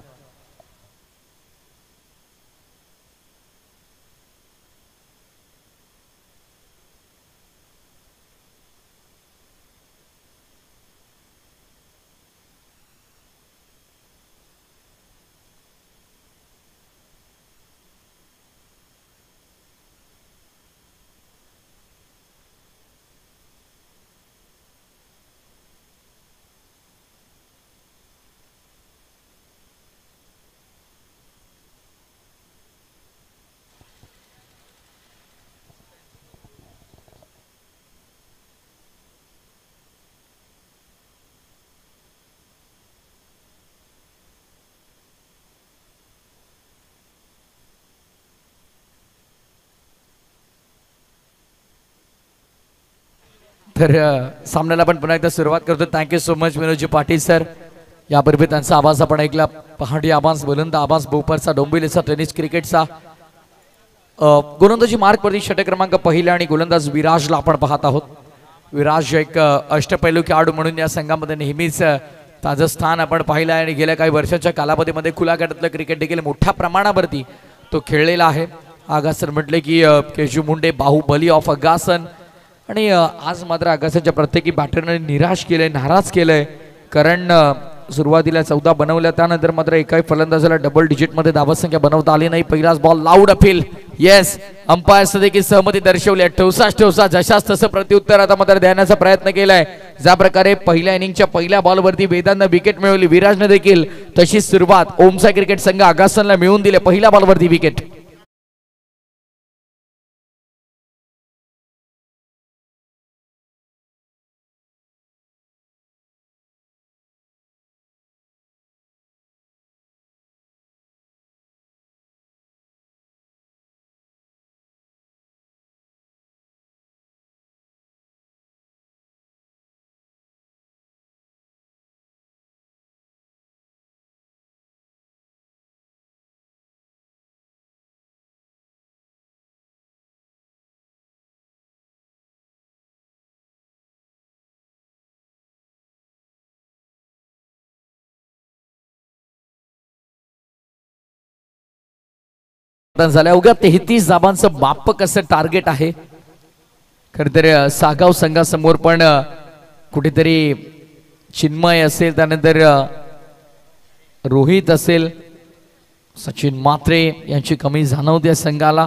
तर सामन्याला आपण पुन्हा एकदा सुरुवात करतो. थँक्यू सो मच विनोदजी पाटील सर. यापूर्वी त्यांचा आवाज आपण ऐकला. पहाडी आवाज, बुलंद आवाज, भोपाळचा, डोंबिवलीचा, टेनिस क्रिकेटचा. गोलंदाजी मार्कवरती षटक क्रमांक पहिला आणि गोलंदाज विराजला आपण पाहत आहोत. विराज एक अष्टपैलू खेळाडू म्हणून या संघामध्ये नेहमीच ताजं स्थान आपण पाहिलं आहे आणि गेल्या काही वर्षाच्या कालावधीमध्ये खुल्या गटातलं क्रिकेट देखील मोठ्या प्रमाणावरती तो खेळलेला आहे. आगासन म्हटले की केशू मुंडे बाहुबली ऑफ अगासन. आणि आज मात्र आगासाच्या प्रत्येकी बॅटरने निराश केलंय, नाराज केलंय. कारण सुरुवातीला 14 बनवल्या, त्यानंतर मात्र एकाही फलंदाजाला डबल डिजिटमध्ये धावसंख्या बनवता आली नाही. पहिलाच बॉल लाऊड अपील. येस, अंपायर्सने देखील सहमती दर्शवली. ठोसा जशास तसं प्रत्युत्तर आता मात्र देण्याचा प्रयत्न केलाय. ज्या प्रकारे पहिल्या इनिंगच्या पहिल्या बॉलवरती वेदांना विकेट मिळवली, विराजने देखील तशीच सुरुवात ओमसा क्रिकेट संघ आगासनला मिळवून दिले. पहिल्या बॉलवरती विकेट. झाल्या उगा 33 धाबांचं मापक असं टार्गेट आहे. खर तर सागाव संघासमोर पण कुठेतरी चिन्मय असेल, त्यानंतर रोहित असेल, सचिन मात्रे यांची कमी जाणवते संघाला.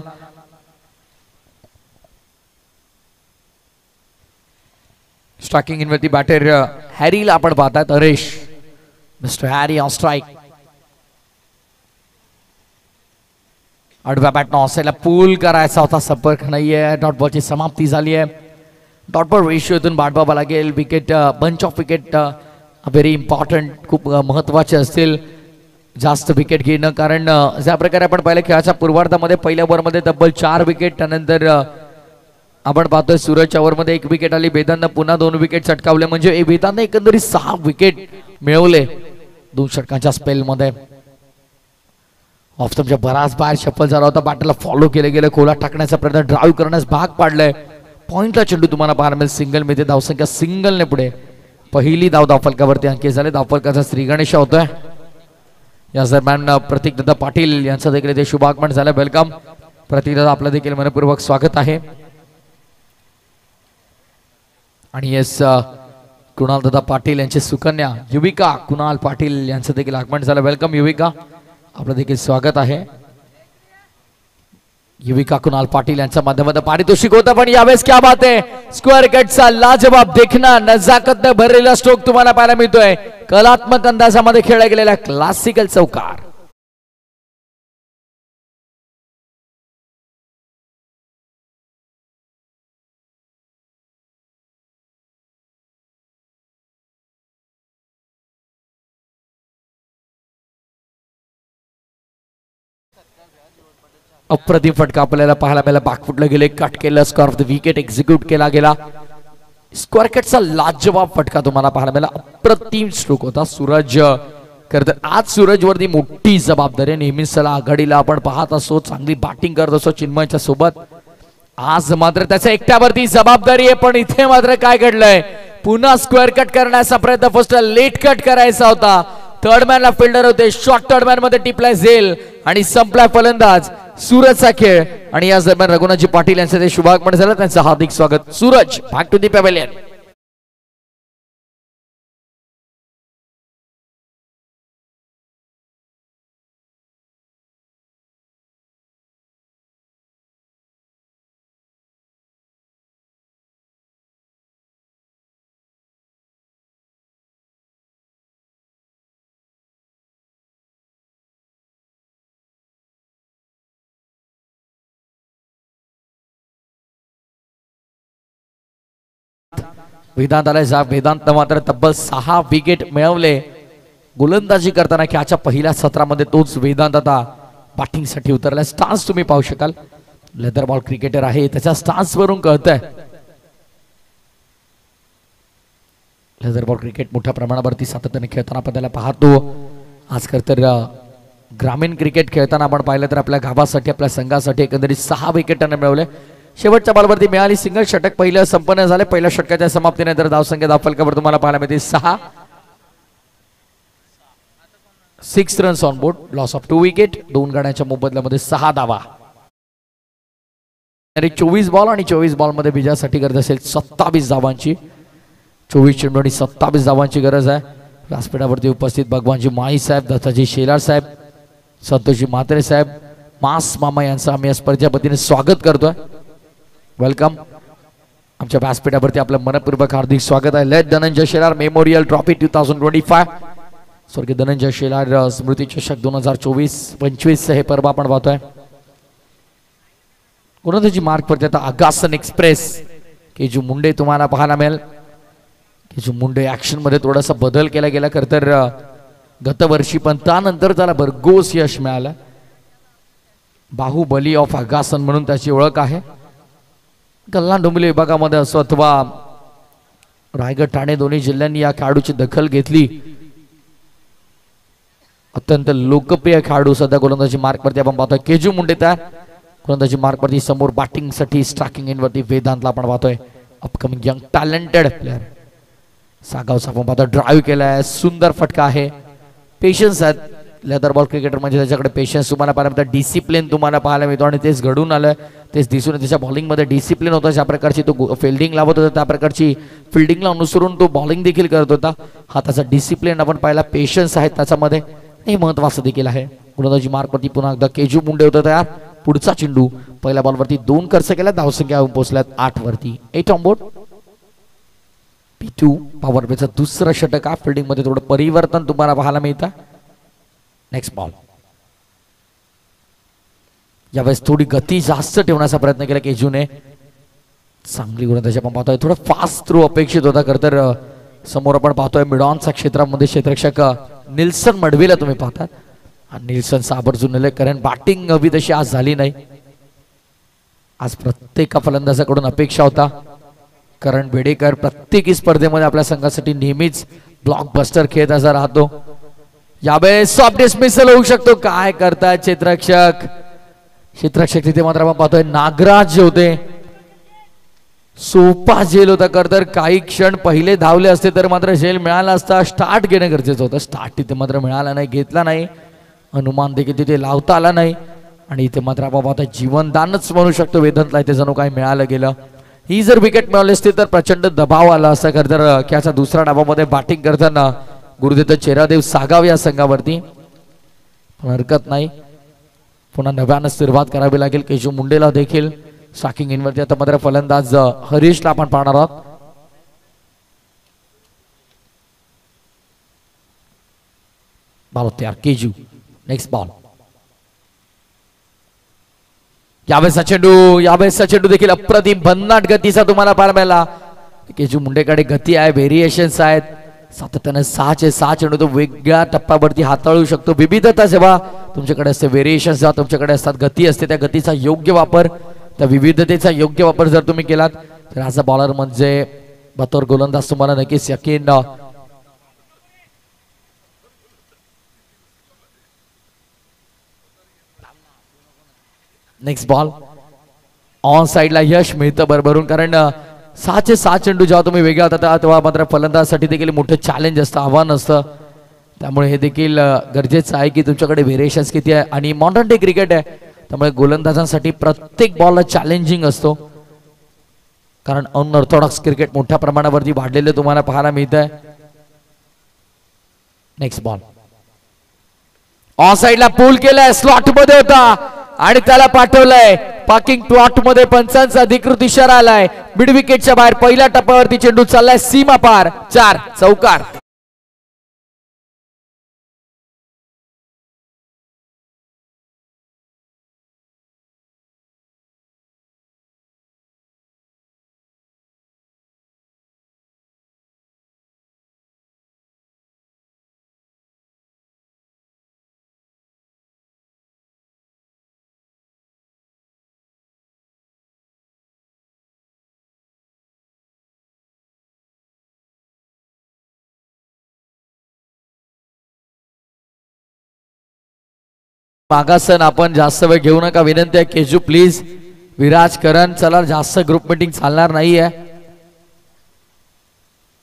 स्ट्रायकिंग इनवरती बॅटर हॅरीला आपण पाहतात. Haresh, mister Harry on strike. आडव्या बॅटनं ऑसेला पूल करायचा होता, संपर्क नाहीये. डॉट बॉलची समाप्ती झाली आहे. डॉट बॉल रेशिओतून बाद बाबा लागेल. Wicket, bunch of wicket very important, खूप महत्वाचे असतील. जास्त विकेट घेणं, कारण ज्या प्रकारे आपण पहिल्या खेळाच्या पूर्वार्धामध्ये पहिल्या ओव्हरमध्ये तब्बल 4 विकेट, त्यानंतर आपण पाहतोय सूरजच्या ओव्हरमध्ये 1 विकेट आली, वेदांतनं पुन्हा 2 विकेट चटकावले, म्हणजे वेदांतनं एकंदरीत 6 विकेट मिळवले 2 षटकांच्या स्पेलमध्ये. ऑफस्टमच्या बराच बाहेर शफल झाला होता, बॅटला फॉलो केले गेले, खोला टाकण्याचा प्रयत्न ड्राईव्ह करण्यास भाग पाडलाय. पॉइंटला चेंडू तुम्हाला पाहायला मिळेल, सिंगल मिळते, धावसंख्या सिंगलने पुढे. पहिली धाव धावफलकावरती अंकित झाले. धावफलकाचा श्री गणेश होतोय. या दरम्यान प्रतीकदादा पाटील यांचं देखील इथे शुभागमन झालं. वेलकम प्रतीकदादा, आपलं देखील मनपूर्वक स्वागत आहे. आणि येस, कुणालदादा पाटील यांची सुकन्या युविका कुणाल पाटील यांचं देखील आगमन झालं. वेलकम युविका, आपलं देखील स्वागत आहे. युविका कुणाल पाटील यांच्या माध्यमातून पारितोषिक होतं, पण यावेळेस क्या बात आहे, स्क्वेअर कटचा लाजवाब देखना, नजाकतने भरलेला स्ट्रोक तुम्हाला पाहायला मिळतोय. कलात्मक अंदाजामध्ये खेळला गेलेला क्लासिकल चौकार. अप्रतिम फटका आपल्याला पाहायला मिळाला. बाकफुटला गेले, कट केलं, score of the wicket execute केला गेला. स्क्वेअर कटचा लाजवाब फटका तुम्हाला पाहायला मिळाला. अप्रतिम स्ट्रोक होता. सूरज करत आज सूरजवरती मोठी जबाबदारी आहे. नेहमीच त्याला आघाडीला आपण पाहत असो, चांगली बॅटिंग करत असो चिन्मयच्या सोबत. आज मात्र त्याच्या एकट्यावरती जबाबदारी आहे, पण इथे मात्र काय घडलंय, पुन्हा स्क्वेअर कट करण्याचा प्रयत्न, फर्स्ट लेट कट करायचा होता. थर्डमॅनला फिल्डर होते, शॉर्ट थर्डमॅन मध्ये टिपलाय झेल आणि संपलाय फलंदाज सूरजचा खेळ. आणि या दरम्यान रघुनाथजी पाटील यांचं ते शुभागमन झालं, त्यांचं हार्दिक स्वागत. Suraj back to the pavilion. Vedant मात्र तब्बल 6 विकेट मिळवले. गोलंदाजी करताना खेळाच्या पहिल्या सत्रामध्ये तोच वेदांत आता बॅटिंग साठी उतरला. स्टान्स तुम्ही पाहू शकाल, लेदर बॉल क्रिकेटर आहे, त्याच्या स्टान्स वरून कळतंय लेदर बॉल क्रिकेट मोठ्या प्रमाणावरती सातत्याने खेळताना आपण त्याला पाहतो. आजकाल तर ग्रामीण क्रिकेट खेळताना आपण पाहिलं तर आपल्या गावासाठी, आपल्या संघासाठी एकंदरीत 6 विकेट त्याने मिळवले. शेवटच्या बॉलवरती मिळाली सिंगल. षटक पहिलं संपन्न झाले. पहिल्या षटकाच्या समाप्तीनंतर धावसंख्या धावफलकावर तुम्हाला पाहायला मिळते 6 runs on board, loss of 2 wicket. 2 गड्यांच्या मोबदल्यामध्ये 6 धावा. 24 बॉल आणि 24 बॉल मध्ये विजयासाठी गरज असेल 27 धावांची. 24 चेंडू आणि 27 धावांची गरज आहे. व्यासपीठावरती उपस्थित भगवानजी माई साहेब, दत्ताजी शेलार साहेब, संतोषजी म्हात्रे साहेब, मास मामा यांचं आम्ही या स्पर्धेच्या वतीने स्वागत करतोय. वेलकम. आमच्या व्यासपीठावरती आपलं मनपूर्वक हार्दिक स्वागत आहे. Late Dhananjay Shelar memorial trophy 2025, स्वर्गीय धनंजय शेलार स्मृती चषक 2024-25 हे पर्व आपण पाहतोय. कोणत्याची मार्क पडते आता आगासन एक्सप्रेस केजू मुंडे तुम्हाला पाहायला मिळेल. केजू मुंडे ऍक्शन मध्ये थोडासा बदल केला गेला खर तर गतवर्षी, पण त्यानंतर त्याला भरघोस यश मिळालं. बाहुबली ऑफ आगासन म्हणून त्याची ओळख आहे. कल्याण डोंबिवली विभागामध्ये असो अथवा रायगड ठाणे दोन्ही जिल्ह्यांनी या खेळाडूची दखल घेतली. अत्यंत लोकप्रिय खेळाडू सध्या गोलंदाजी मार्कवरती आपण पाहतोय. केजू मुंडे त्या गोलंदाजी मार्कवरती, समोर बॅटिंग साठी स्ट्रायकिंग इन वरती वेदांतला आपण पाहतोय. Upcoming young talented player. सागावचा आपण पाहतोय, ड्राईव्ह केलाय, सुंदर फटका आहे. पेशन्स आहेत. लेदर बॉल क्रिकेटर म्हणजे त्याच्याकडे पेशन्स तुम्हाला पाहायला मिळतं, डिसिप्लिन तुम्हाला पाहायला मिळतो आणि तेच घडून आलं, तेच दिसून. त्याच्या बॉलिंगमध्ये डिसिप्लिन होता, ज्या प्रकारची तो फिल्डिंग लावत होता त्या प्रकारची फिल्डिंगला अनुसरून तो बॉलिंग देखील करत होता. हा त्याचा डिसिप्लिन आपण पाहिला, पेशन्स आहेत त्याच्यामध्ये, हे महत्वाचं देखील आहे. गोलंदाजी मार्कवरती पुन्हा एकदा केजू मुंडे होतं तयार. पुढचा चेंडू पहिल्या बॉलवरती 2 खर्च केला, धावसंख्या पोहोचल्यात 8 वरती. 8 ऑन बोर्ड. P2 पॉवर प्लेचं दुसरं षटक. फिल्डिंग मध्ये थोडं परिवर्तन तुम्हाला पाहायला मिळतं. Next ball. यावेळेस थोडी गती जास्त ठेवण्याचा प्रयत्न केला केजूने. चांगली गोलंदाजी आपण पाहतोय. थोडं फास्ट थ्रो अपेक्षित होता खर तर. समोर आपण पाहतोय मिडॉनच्या क्षेत्रामध्ये क्षेत्ररक्षक निल्सन मडवीला तुम्ही पाहतात. निल्सन साबरजून नेले, कारण बॅटिंग हवी तशी आज झाली नाही. आज प्रत्येक फलंदाजाकडून अपेक्षा होता करण बेडेकर प्रत्येक स्पर्धेमध्ये आपल्या संघासाठी नेहमीच ब्लॉकबस्टर खेळत असा राहतो. यावेळेस सॉफ्ट डिसमिसल होऊ शकतो. काय करताय क्षेत्ररक्षक तिथे मात्र आपण पाहतोय नागराज जे होते, सोपा झेल होता. तर काही क्षण पहिले धावले असते तर मात्र झेल मिळाला असता. स्टार्ट घेणं गरजेचं होतं. स्टार्ट तिथे मात्र मिळाला नाही, घेतला नाही. अनुमान देखील तिथे लावता आला नाही. आणि इथे मात्र आपण पाहतोय जीवनदानच म्हणू शकतो वेदांतला इथे जणू काय मिळालं गेलं. ही जर विकेट मिळाली असती तर प्रचंड दबाव आला असता. तर त्याच्या दुसऱ्या डावामध्ये बॅटिंग करताना गुरुदत्त चेहरादेव सागाव या संघावरती. पण हरकत नाही, पुन्हा नव्यानं सुरुवात करावी लागेल. केशव मुंडेला देखील स्ट्रायकिंग इनवरती. आता मात्र फलंदाज हरीशला आपण पाहणार आहोत. बॉल तयार केजू. Next ball. यावेळेसचा चेंडू देखील अप्रतिम भन्नाट गतीचा तुम्हाला पाहायला मिळाला. केजू मुंडेकडे गती आहे, व्हेरिएशन्स आहेत. सातत्याने 6 चेंडू तो वेगळ्या टप्प्यावरती हाताळू शकतो. विविधता जेव्हा तुमच्याकडे असते, व्हेरिएशन्स जेव्हा तुमच्याकडे असतात, गती असते, त्या गतीचा योग्य वापर, त्या विविधतेचा योग्य वापर जर तुम्ही केलात तर ॲज अ बॉलर म्हणजे बतौर गोलंदाज तुम्हाला नक्कीच यकीन. Next ball. ऑन साइडला यश मिळतं भरभरून, कारण 6 चेंडू जेव्हा तुम्ही वेगळा होता तेव्हा मात्र फलंदाजासाठी देखील मोठं चॅलेंज असतं, आव्हान असतं. त्यामुळे हे देखील गरजेचं आहे की तुमच्याकडे व्हेरिएशन्स किती आहे. आणि मॉडर्न डे क्रिकेट आहे त्यामुळे गोलंदाजांसाठी प्रत्येक बॉलला चॅलेंजिंग असतो, कारण अनऑर्थोडॉक्स क्रिकेट मोठ्या प्रमाणावरती वाढलेलं तुम्हाला पाहायला मिळत आहे. Next ball. ऑन साइडला पूल केलाय, स्लॉट मध्ये होता आणि त्याला पाठवलंय पार्किंग प्लॉट मध्ये. पंचांचा अधिकृत इशारा आलाय. मिड विकेटच्या बाहेर पहिल्या टप्प्यावरती चेंडू चाललाय सीमा पार. 4 चौकार. मागासन आपण जास्त वेळ घेऊ नका, विनंती आहे. केजू प्लीज. विराज करण चला, जास्त ग्रुप मीटिंग चालणार नाहीये.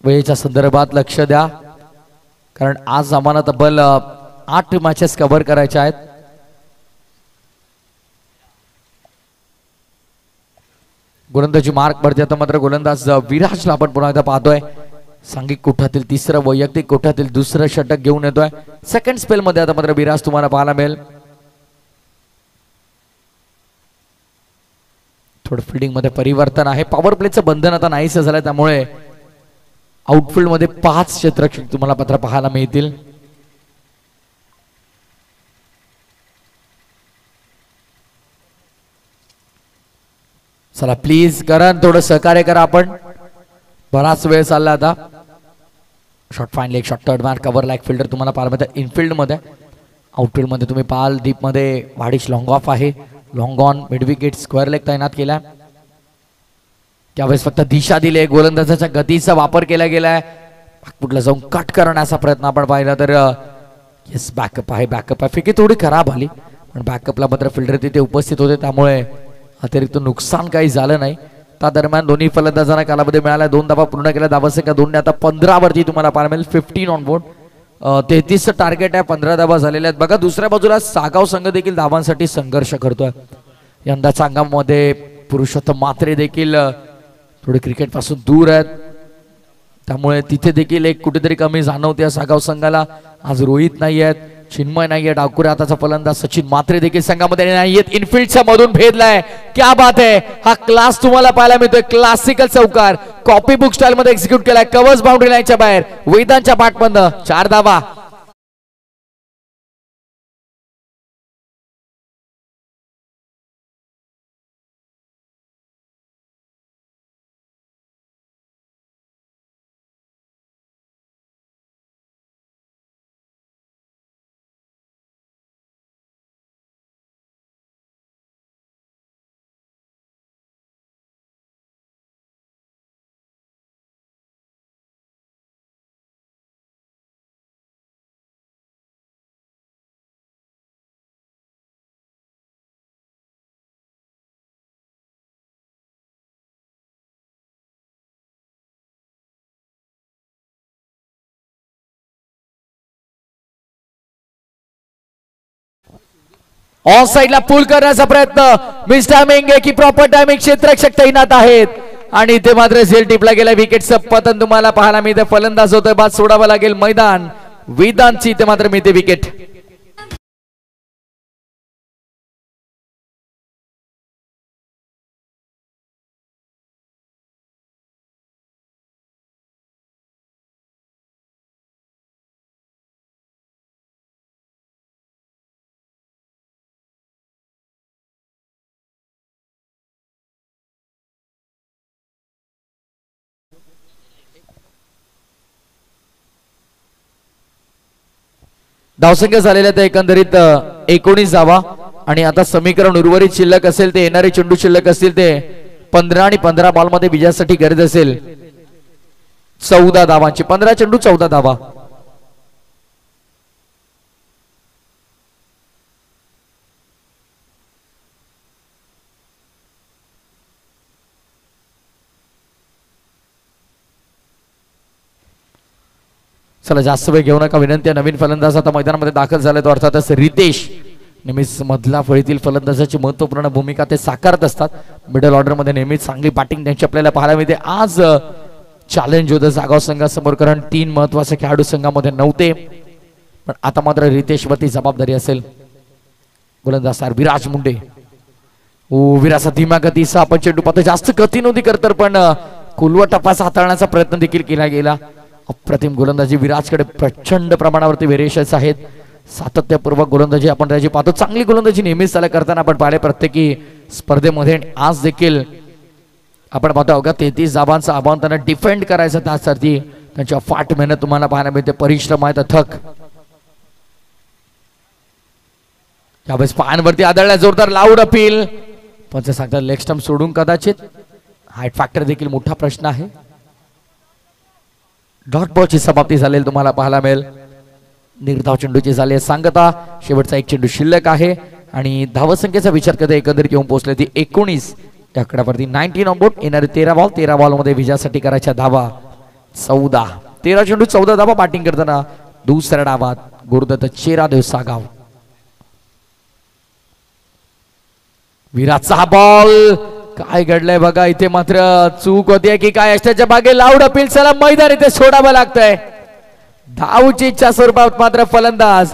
वेळेच्या संदर्भात लक्ष द्या, कारण आज आम्हाला तब्बल 8 मॅचेस कव्हर करायच्या आहेत. गोलंदाजी मार्क वरती आता मात्र गोलंदाज विराजला आपण पुन्हा एकदा पाहतोय. सांघिक कोठातील तिसरं, वैयक्तिक कोठातील दुसरं षटक घेऊन येतोय. सेकंड स्पेल मध्ये आता मात्र विराज तुम्हाला पाहायला मिळेल. थोडं फिल्डिंग मध्ये परिवर्तन आहे. पॉवर प्लेचं बंधन आता नाहीसं झालंय, त्यामुळे आउटफील्ड मध्ये 5 क्षेत्ररक्षक तुम्हाला पत्र पाहायला मिळतील. चला प्लीज करण थोडं सहकार्य करा. आपण बराच वेळ चालला आता. Short fine leg, short third man, cover like fielder तुम्हाला पाहायला मिळतं. इनफिल्ड मध्ये, आउटफील्ड मध्ये तुम्ही पाहाल डीप मध्ये वाडिश लॉंग ऑफ आहे. Long on, mid wicket, square leg तैनात केला. त्यावेळेस फक्त दिशा दिली, गोलंदाजाच्या गतीचा वापर केला गेलाय. कुठला जाऊन कट करण्याचा प्रयत्न आपण पाहिला तर येस बॅकअप आहे. फिकी थोडी खराब आली पण बॅकअपला मात्र फिल्डर तिथे उपस्थित होते, त्यामुळे अतिरिक्त नुकसान काही झालं नाही. त्या दरम्यान दोन्ही फलंदाजांना कालावधी मिळाला. 2 धावा पूर्ण केल्या. धावासंख्या 2 ने आता 15 वरती तुम्हाला पाहायला मिळेल. 15 ऑन बोर्ड. 33 टार्गेट आहे. 15 धावा झालेल्या आहेत. बघा दुसऱ्या बाजूला सागाव संघ देखील धावांसाठी संघर्ष करतोय. यंदाच्या अंगामध्ये पुरुषोत्तम मात्रे देखील थोडे क्रिकेट पासून दूर आहेत, त्यामुळे तिथे देखील एक कुठेतरी कमी जाणवते सागाव संघाला. आज रोहित नाही आहेत, चिन्मय नाहीये, डावकुरे हाताचा फलंदाज सचिन मात्रे देखील संघामध्ये नाहीयेत. इनफिल्डच्या मधून भेदलाय. क्या बात आहे. हा क्लास तुम्हाला पाहायला मिळतोय. क्लासिकल चौकार कॉपी बुक स्टाईल मध्ये एक्झिक्यूट केलाय. कव्हर्स बाउंड्री लाईनच्या बाहेर, वेदांच्या पाठमधनं 4 धावा. ऑन साइडला पूल करण्याचा प्रयत्न, मिस टायमिंग आहे की प्रॉपर टायमिंग, क्षेत्ररक्षक तैनात आहेत आणि ते मात्र झेल टिपला गेला. विकेटचं पतन तुम्हाला पाहायला मिळतं. फलंदाज होतोय, बाद सोडावं लागेल मैदान. वेदांतची ते मात्र मिळते विकेट. धावसंख्या झालेल्या त्या एकंदरीत 19 धावा आणि आता समीकरण उर्वरित शिल्लक असेल ते, येणारे चेंडू शिल्लक असतील ते 15 आणि 15 बॉल मध्ये विजयासाठी गरज असेल 14 धावांची. 15 चेंडू 14 धावा. चला जास्त वेळ घेऊ नका विनंती आहे. नवीन फलंदाज आता मैदानामध्ये दाखल झाले तो अर्थातच रितेश. नेहमीच मधला फळीतील फलंदाजाची महत्वपूर्ण भूमिका ते साकारत असतात. मिडल ऑर्डर मध्ये नेहमीच चांगली बॅटिंग त्यांची आपल्याला पाहायला मिळते. आज चॅलेंज होतं जागाव संघासमोर, कारण 3 महत्वाचे खेळाडू संघामध्ये नव्हते. पण आता मात्र रितेशवरती जबाबदारी असेल. गोलंदाज सार विराज मुंडे. विराचा धीमा गतीचा आपण चेंडू पाहतो. जास्त गती नव्हती करतर पण कुलवा टप्पाचा हाताळण्याचा प्रयत्न देखील केला गेला. अप्रतिम गोलंदाजी विराजकडे प्रचंड प्रमाणावरती व्हेरिएशन्स आहेत. सातत्यपूर्वक गोलंदाजी आपण त्याची पाहतो. चांगली गोलंदाजी नेहमीच त्याला करताना आपण पाहिले प्रत्येकी स्पर्धेमध्ये. आज देखील आपण पाहतो अवघ्या 33 धावांचा आव्हान त्यांना डिफेंड करायचं. त्यासाठी त्यांची अफाट मेहनत तुम्हाला पाहायला मिळते. परिश्रम आहेत अथक. यावेळेस पायांवरती आदळल्या जोरदार लाऊड अपील. पण ते सांगतात लेग स्टंप सोडून कदाचित हाईट फॅक्टर देखील मोठा प्रश्न आहे. डॉट बॉलची समाप्ती झालेली तुम्हाला पाहायला मिळेल. निर्धाव चेंडूची झाली सांगता. शेवटचा एक चेंडू शिल्लक आहे आणि धावसंख्येचा विचार करता एकंदरीत येऊन पोहोचले ती 19. त्या आकड्यावरती 19 ऑन बोर्ड. येणारे 13 बॉल मध्ये विजयासाठी करायच्या धावा 14. 13 चेंडू 14 धावा. बॅटिंग करताना दुसऱ्या डावात गुरुदत्त चेरादेव सागाव. विराटचा हा बॉल. काय घडलंय बघा इथे, मात्र चूक होतीये की काय अष्टाच्या मागे लाऊड अपील. चला मैदान इथे सोडावं लागतंय. धावची इच्छा स्वरूपात मात्र फलंदाज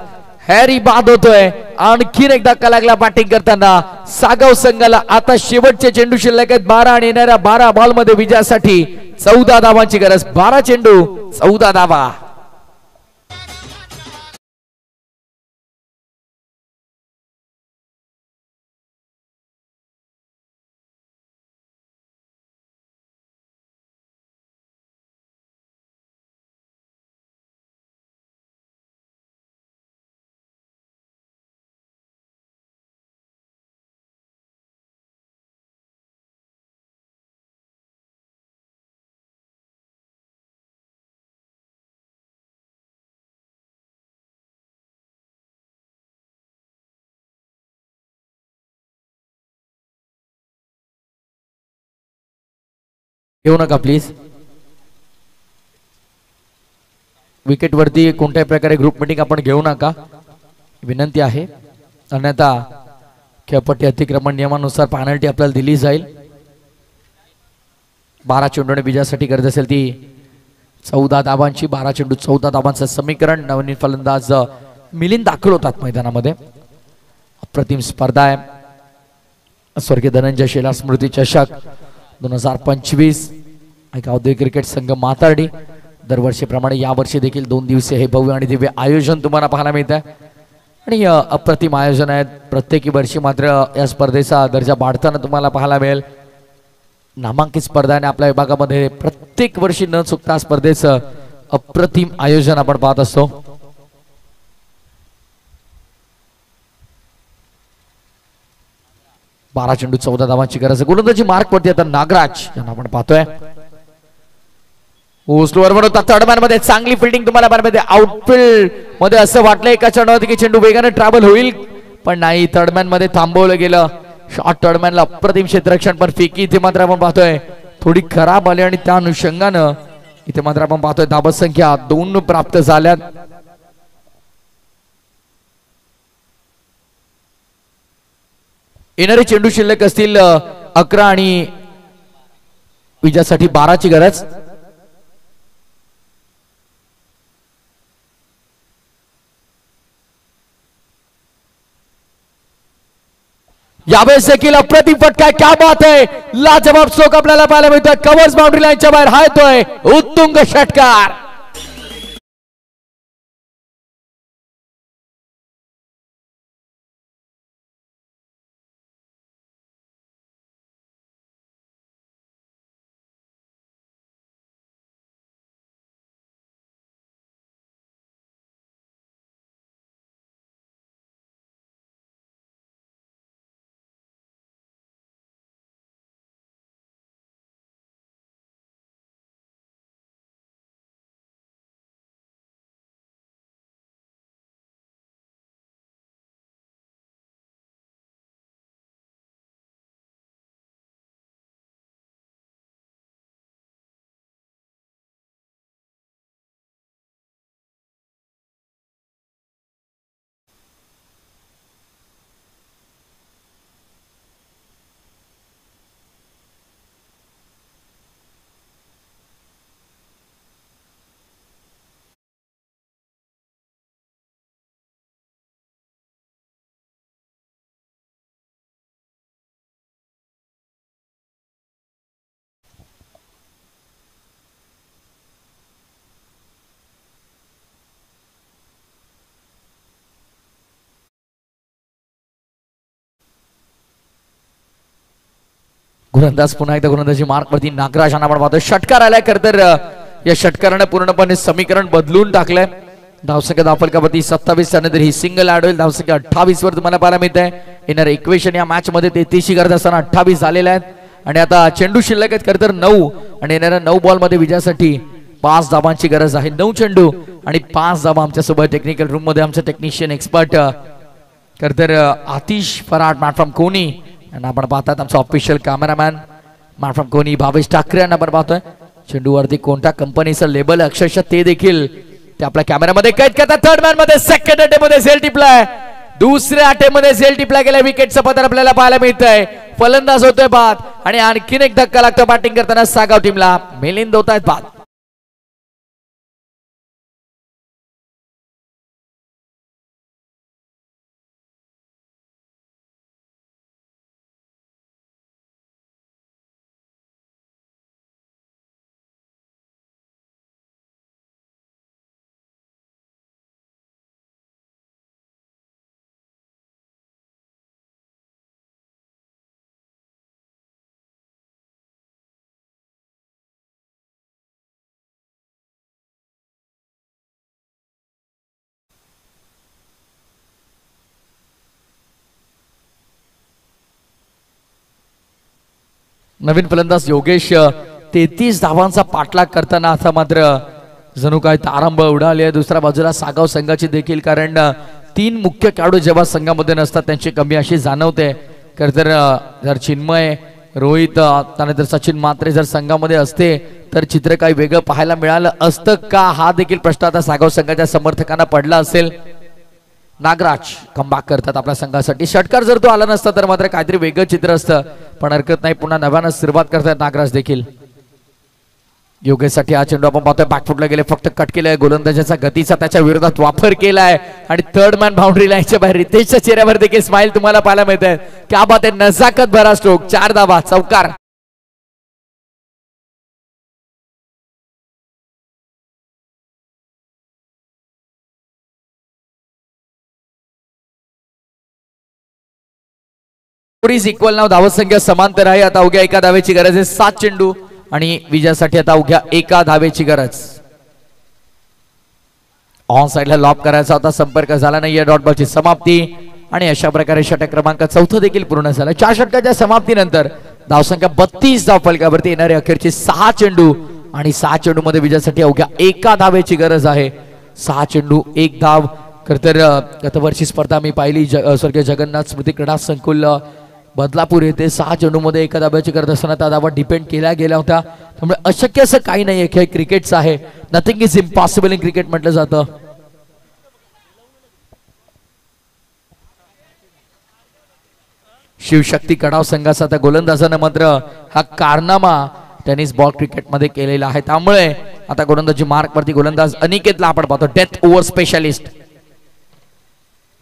हॅरी बाद होतोय. आणखीन एक धक्का लागला बॅटिंग करताना सागाव संघाला. आता शेवटचे चेंडू शिल्लक आहेत 12 आणि येणाऱ्या 12 बॉल मध्ये विजयासाठी 14 धावांची गरज. 12 चेंडू 14 धावा. घेऊ नका प्लीज. विकेट वरती कोणत्याही प्रकारे ग्रुप मीटिंग आपण घेऊ नका, विनंती आहे. अन्यथा खेळपट्टी अतिक्रमण नियमानुसार पेनल्टी आपल्याला दिली जाईल. 12 चेंडूने विजयासाठी गरज असेल ती 14 धावांची. 12 चेंडू 14 धावांचं समीकरण. नवीन फलंदाज मिलिंद दाखल होतात मैदानामध्ये. अप्रतिम स्पर्धा आहे. स्वर्गीय धनंजय शेला स्मृती चषक 2025 एक औद्योगिक क्रिकेट संघ मातार्डी. दरवर्षीप्रमाणे यावर्षी देखील 2 दिवसीय हे भव्य आणि दिव्य आयोजन तुम्हाला पाहायला मिळत आहे आणि अप्रतिम आयोजन आहे. प्रत्येकी वर्षी मात्र या स्पर्धेचा दर्जा वाढताना तुम्हाला पाहायला मिळेल. नामांकित स्पर्धा आणि आपल्या विभागामध्ये प्रत्येक वर्षी न चुकता स्पर्धेचं अप्रतिम आयोजन आपण पाहत असतो. बारा चेंडू 14 धावांची गरज. गोलंदाजी मार्क वरती आता नागराज यांना आपण पाहतोय. स्लोअर बनवतात थर्डमॅन मध्ये. चांगली फिल्डिंग तुम्हाला पाहायला. आउटफील्ड मध्ये असं वाटलं एका चेंडूवरती की चेंडू वेगाने ट्रॅव्हल होईल, पण नाही. थर्डमॅन मध्ये थांबवलं गेलं. शॉर्ट थर्डमॅनला अप्रतिम क्षेत्ररक्षण, पण फेकी इथे मात्र आपण पाहतोय थोडी खराब आली आणि त्या अनुषंगानं इथे मात्र आपण पाहतोय धाबत संख्या 2 प्राप्त झाल्यात. येणारे चेंडू शिल्लक असतील 11 आणि विजयासाठी 12ची गरज. यावेळेस देखील अप्रतिम फटका. क्या बात आहे. लाजवाब स्ट्रोक आपल्याला पाहायला मिळतोय. कव्हर्स बाउंड्री लाईनच्या बाहेर हा येतोय उत्तुंग षटकार. गोलंदाज पुन्हा एकदा गोलंदाजी मार्क वरती नागराज यांना आपण पाहतो. षटकार आलाय. खर तर या षटकाराने पूर्णपणे समीकरण बदलून टाकलंय. धावसंख्या धावफलकावरती 27 त्यानंतर ही सिंगल ऍड होईल. धावसंख्या 28 वर तुम्हाला पाहायला मिळत आहे. येणार इक्वेशन या मॅच मध्ये 33 गरज असताना 28 झालेल्या आहेत आणि आता चेंडू शिल्लक आहेत खर तर 9 आणि येणाऱ्या 9 बॉल मध्ये विजयासाठी 5 धाबांची गरज आहे. 9 चेंडू आणि 5 धाबा. आमच्या सोबत टेक्निकल रूम मध्ये आमचे टेक्निशियन एक्सपर्ट खर तर आतिश फराट प्लॅटफॉर्म कोणी यांना आपण पाहतात. आमचा ऑफिशियल कॅमेरामॅन प्लॅटफॉर्म कोणी भावेश ठाकरे यांना आपण पाहतोय. चेंडूवरती कोणत्या कंपनीचं लेबल अक्षरशः ते देखील ते आपल्या कॅमेऱ्यामध्ये कैद करतात. थर्ड मॅन मध्ये सेकंड अटेम्प्ट मध्ये झेल टिपलाय. दुसऱ्या अटेम्प्ट मध्ये झेल टिपला गेला. विकेटचं पतन आपल्याला पाहायला मिळतंय. फलंदाज होतोय बाद आणि आणखीन एक धक्का लागतो बॅटिंग करताना सागाव टीमला. मिलिंद होतायत बाद. नवीन फलंदाज योगेश 33 धावांचा पाठलाग करताना आता मात्र जणू काय तारंबळ उडाली आहे. दुसऱ्या बाजूला सागाव संघाची देखील, कारण 3 मुख्य खेळाडू जेव्हा संघामध्ये नसतात त्यांची कमी अशी जाणवते. खरं तर जर चिन्मय, रोहित त्यानंतर सचिन मात्रे जर संघामध्ये असते तर चित्र काही वेगळं पाहायला मिळालं असतं का, हा देखील प्रश्न आता सागाव संघाच्या समर्थकांना पडला असेल. नागराज कमबॅक करतात आपल्या संघासाठी. षटकार जर तो आला नसता तर मात्र काहीतरी वेगळं चित्र असतं, पण हरकत नाही, पुन्हा नव्यानं सुरुवात करतात नागराज देखील. योगेशसाठी हा चेंडू आपण पाहतोय बॅकफुटला गेले, फक्त कट केलाय. गोलंदाजाचा गतीचा त्याच्या विरोधात वापर केलाय आणि थर्ड मॅन बाउंड्री लाईनच्या बाहेर. रितेशच्या चेहऱ्यावर देखील स्माइल तुम्हाला पाहायला मिळत आहे. क्या बात आहे, नजाकत भरा स्ट्रोक, 4 धावा, चौकार. इक्वल नाव, धावत संख्या समांतर आहे. आता अवघ्या 1 धावेची गरज आहे. 7 चेंडू आणि विजयासाठी आता अवघ्या 1 धावेची गरज. ऑन साइडला लॉब करायचा होता, संपर्क झाला नाही. डॉट बॉलची समाप्ती आणि अशा प्रकारे षटक क्रमांक 4 देखील पूर्ण झाला. 4 षटकाच्या समाप्तीनंतर धावसंख्या 32 धाव फलकावरती. येणारे अखेरचे 6 चेंडू आणि 6 चेंडू मध्ये विजयासाठी अवघ्या 1 धावेची गरज आहे. 6 चेंडू 1 धाव. खरं तर गतवर्षी स्पर्धा मी पाहिली स्वर्गीय जगन्नाथ स्मृती क्रीडा संकुल बदलापूर येथे 6 चेंडू मध्ये 1 धाब्याची करत असताना त्या धावा डिपेंड केल्या गेल्या होत्या. त्यामुळे अशक्य असं काही नाहीये, खेळ क्रिकेटचा आहे. Nothing is impossible in cricket म्हटलं जातं. शिवशक्ती कडाव संघाचा त्या गोलंदाजानं मात्र हा कारनामा टेनिस बॉल क्रिकेटमध्ये केलेला आहे. त्यामुळे आता गोलंदाजी मार्क वरती गोलंदाज अनिकेतला आपण पाहतो, डेथ ओव्हर स्पेशालिस्ट.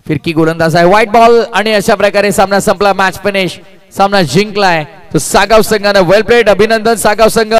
फिरकी गोलंदाज आहे, व्हाईट बॉल, आणि अशा प्रकारे सामना संपला. मॅच फिनिश, सामना जिंकलाय तो सागाव संघानं. वेल प्लेड, अभिनंदन सागाव संघ.